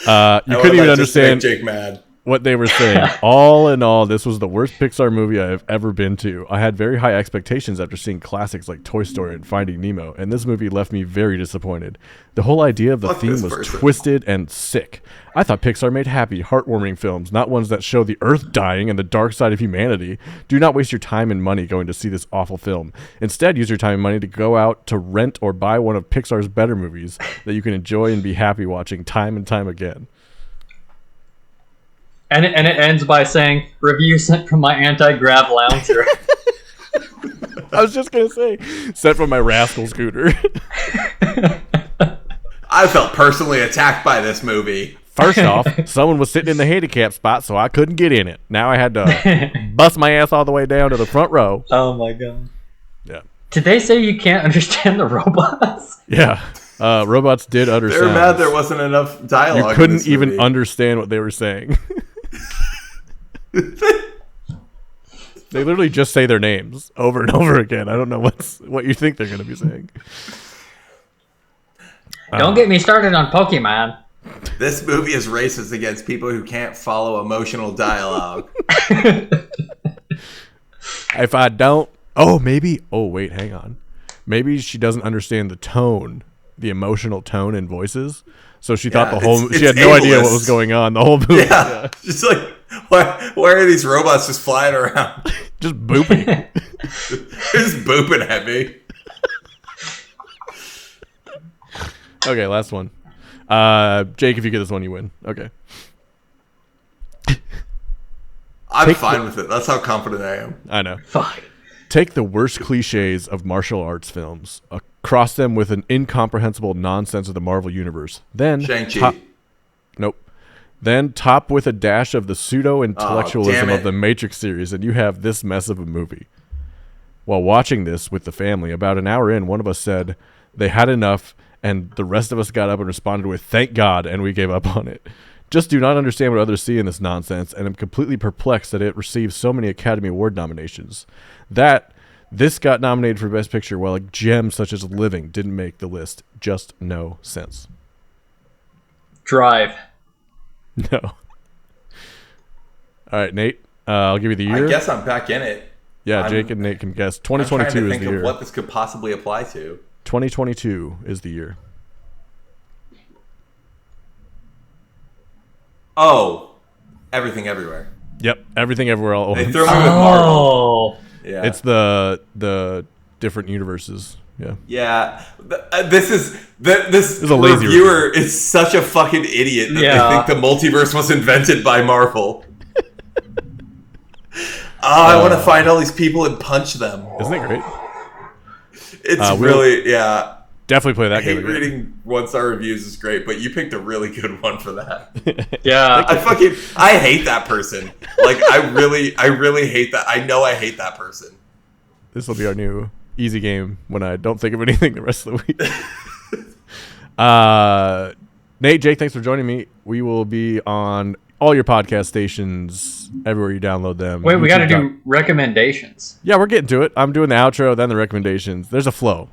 I would couldn't even like just to make understand Jake mad. what they were saying. All in all, this was the worst Pixar movie I have ever been to. I had very high expectations after seeing classics like Toy Story and Finding Nemo, and this movie left me very disappointed. The whole idea of the Fuck theme this was person. twisted and sick. I thought Pixar made happy, heartwarming films, not ones that show the Earth dying and the dark side of humanity. Do not waste your time and money going to see this awful film. Instead, use your time and money to go out to rent or buy one of Pixar's better movies that you can enjoy and be happy watching time and time again. And it ends by saying, review sent from my anti-grav lounger. I was just going to say, sent from my rascal scooter. I felt personally attacked by this movie. First off, someone was sitting in the handicap spot, so I couldn't get in it. Now I had to bust my ass all the way down to the front row. Oh my god. Yeah. Did they say you can't understand the robots? Yeah. Robots did utter They were sounds. mad there wasn't enough dialogue. You in couldn't this even movie. understand what they were saying. They literally just say their names over and over again. I don't know what you think they're going to be saying. Don't get me started on Pokemon. This movie is racist against people who can't follow emotional dialogue. If I don't... Oh, maybe... Oh, wait, hang on. Maybe she doesn't understand the tone, the emotional tone in voices. So she thought Yeah, the whole... it's She had no idea what ableist. was going on the whole movie. Yeah. Just like, why are these robots just flying around? Just booping. They're just booping at me. Okay, last one. Jake, if you get this one, you win. Okay. I'm fine with it. That's how confident I am. I know. Fuck. Take the worst cliches of martial arts films, cross them with an incomprehensible nonsense of the Marvel Universe. Then Shang-Chi. Then top with a dash of the pseudo-intellectualism damn of it. the Matrix series, and you have this mess of a movie. While watching this with the family, about an hour in, one of us said they had enough, and the rest of us got up and responded with, "Thank God," and we gave up on it. Just do not understand what others see in this nonsense, and I'm completely perplexed that it received so many Academy Award nominations. This got nominated for Best Picture, while a gem such as Living didn't make the list. Just no sense. Drive. No. All right, Nate. I'll give you the year. I guess I'm back in it. Yeah, I'm- Jake and Nate can guess. I'm trying 2022 to is think the of year. what this could possibly apply to. 2022 is the year. Oh, Everything Everywhere. Yep, Everything Everywhere All at They Once. threw me with Marvel. Oh. Yeah, It's the different universes. Yeah. yeah. This is a lazy reviewer is such a fucking idiot that Yeah. they think the multiverse was invented by Marvel. I want to find all these people and punch them. Isn't it great? It's really, yeah. Definitely play that I hate game. reading 1-star reviews is great, but you picked a really good one for that. Yeah. I hate that person. Like, I really hate that. I know I hate that person. This will be our new easy game when I don't think of anything the rest of the week. Nate, Jake, thanks for joining me. We will be on all your podcast stations, everywhere you download them. Wait, we got to do recommendations. Yeah, we're getting to it. I'm doing the outro, then the recommendations. There's a flow.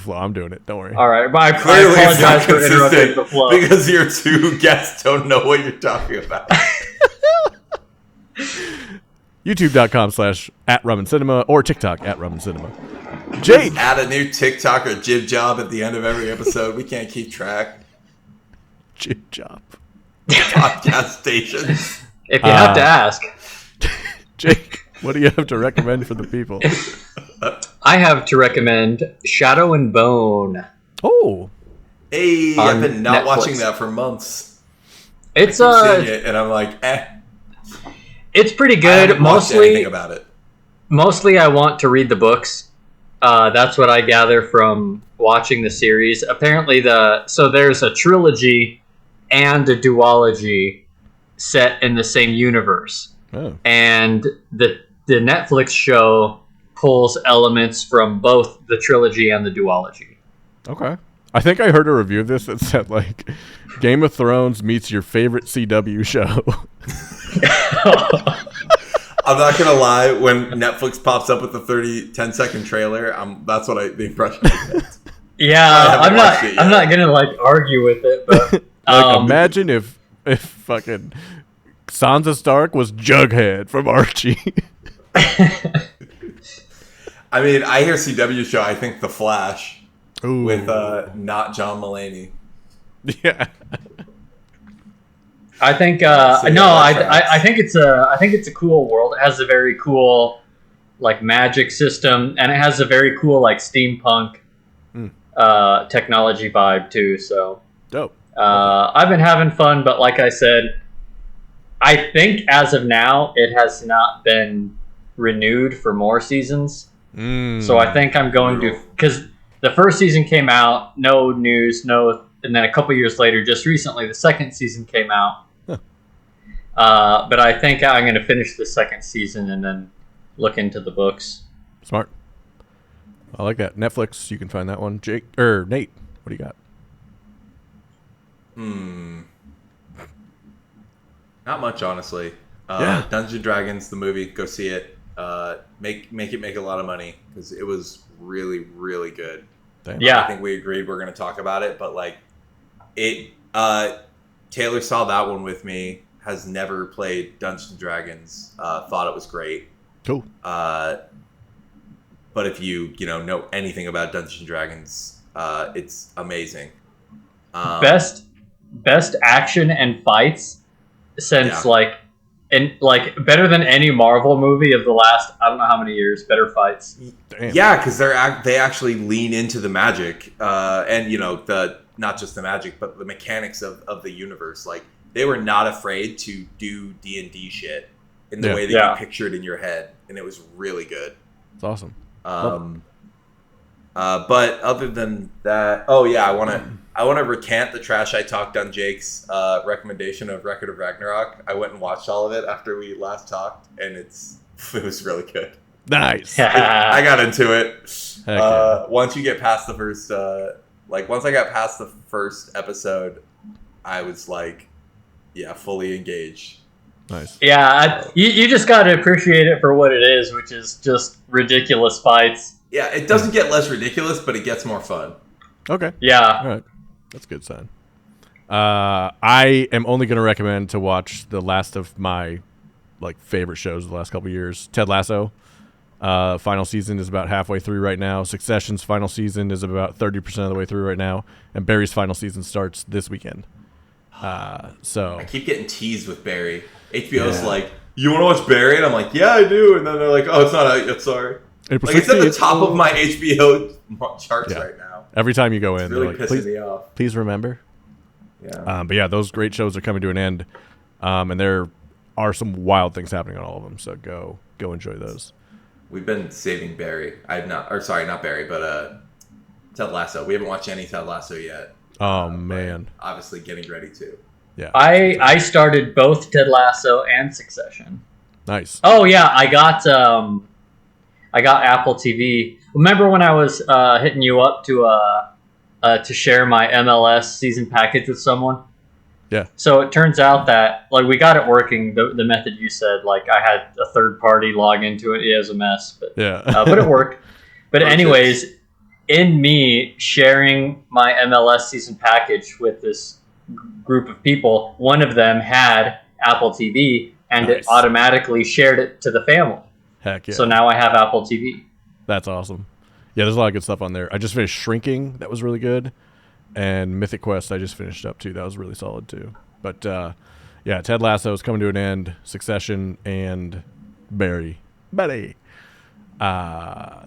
I'm doing it. Don't worry. All right, but I Clearly it's not apologize for interrupting the flow. because your two guests don't know what you're talking about. YouTube.com/@RumandCinema or TikTok @RumandCinema. Jake, Add a new TikTok or jib job at the end of every episode. We can't keep track. Jib job. Podcast stations. If you have to ask. Jake, what do you have to recommend for the people? I have to recommend Shadow and Bone. Oh, Hey, On I've been not Netflix. watching that for months. It's Seeing it, and I'm like, it's pretty I good. haven't watched anything Mostly, about it. mostly I want to read the books. That's what I gather from watching the series. Apparently, there's a trilogy and a duology set in the same universe, oh. and the Netflix show pulls elements from both the trilogy and the duology. Okay. I think I heard a review of this that said, like, Game of Thrones meets your favorite CW show. I'm not gonna lie. When Netflix pops up with the 10-second trailer, that's what the impression I get. Yeah, haven't watched it yet. I'm not gonna like argue with it, but Imagine if fucking Sansa Stark was Jughead from Archie. I mean, I hear CW show. I think The Flash Ooh. with not John Mulaney. Yeah. I think So, yeah, no, that tracks. I think it's a cool world. It has a very cool like magic system, and it has a very cool like steampunk technology vibe too. So Dope. I've been having fun, but like I said, I think as of now it has not been renewed for more seasons. So I think I'm going to, because the first season came out, no news, and then a couple years later, just recently, the second season came out. But I think I'm going to finish the second season and then look into the books. Smart. I like that. Netflix, you can find that one. Nate, what do you got? Not much, honestly. Yeah. Dungeons & Dragons, the movie, go see it. Make a lot of money because it was really, really good. Damn. Yeah. I think we agreed we're going to talk about it, but like it. Taylor saw that one with me. Has never played Dungeons & Dragons. Thought it was great. Cool. But if you know anything about Dungeons & Dragons, it's amazing. Best action and fights since better than any Marvel movie of the last I don't know how many years. Better fights. Damn. Yeah, because they actually lean into the magic, and the not just the magic, but the mechanics of the universe. Like they were not afraid to do D&D shit in the way that you picture it in your head, and it was really good. It's awesome. But other than that, I want to recant the trash I talked on Jake's recommendation of Record of Ragnarok. I went and watched all of it after we last talked, and it was really good. Nice. I got into it. Heck yeah. Once you get past the first, once I got past the first episode, I was like, fully engaged. Nice. Yeah, you just got to appreciate it for what it is, which is just ridiculous fights. Yeah, it doesn't get less ridiculous, but it gets more fun. Okay. Yeah. All right. That's a good sign. I am only going to recommend to watch the last of my favorite shows of the last couple of years. Ted Lasso. Final season is about halfway through right now. Succession's final season is about 30% of the way through right now. And Barry's final season starts this weekend. So I keep getting teased with Barry. HBO's like, you want to watch Barry? And I'm like, yeah, I do. And then they're like, oh, it's not out yet. Sorry. April It's at the 16th. top of my HBO charts right now. Every time you go in, It's really they're like, pissing me off. please remember. Yeah. But yeah, those great shows are coming to an end. And they're are some wild things happening on all of them. So go enjoy those. We've been saving Barry. Not Barry, but Ted Lasso. We haven't watched any Ted Lasso yet. Oh man, obviously getting ready to. Yeah, I started both Ted Lasso and Succession. nice. Oh yeah, I got Apple TV. Remember when I was hitting you up to share my MLS season package with someone? Yeah. So it turns out that like we got it working the method you said. Like I had a third party log into it. It was a mess, but Yeah, but it worked. But anyways, in me sharing my MLS season package with this group of people, one of them had Apple TV, and Nice. it automatically shared it to the family. heck yeah. So now I have Apple TV. That's awesome. Yeah, there's a lot of good stuff on there. I just finished Shrinking. That was really good. And Mythic Quest I just finished up too. That was really solid too. But yeah, Ted Lasso is coming to an end. Succession and Barry. Speaking of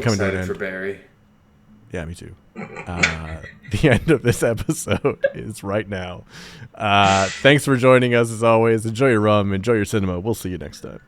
coming to an end. for Barry. Yeah, me too. The end of this episode is right now. Thanks for joining us as always. Enjoy your rum. Enjoy your cinema. We'll see you next time.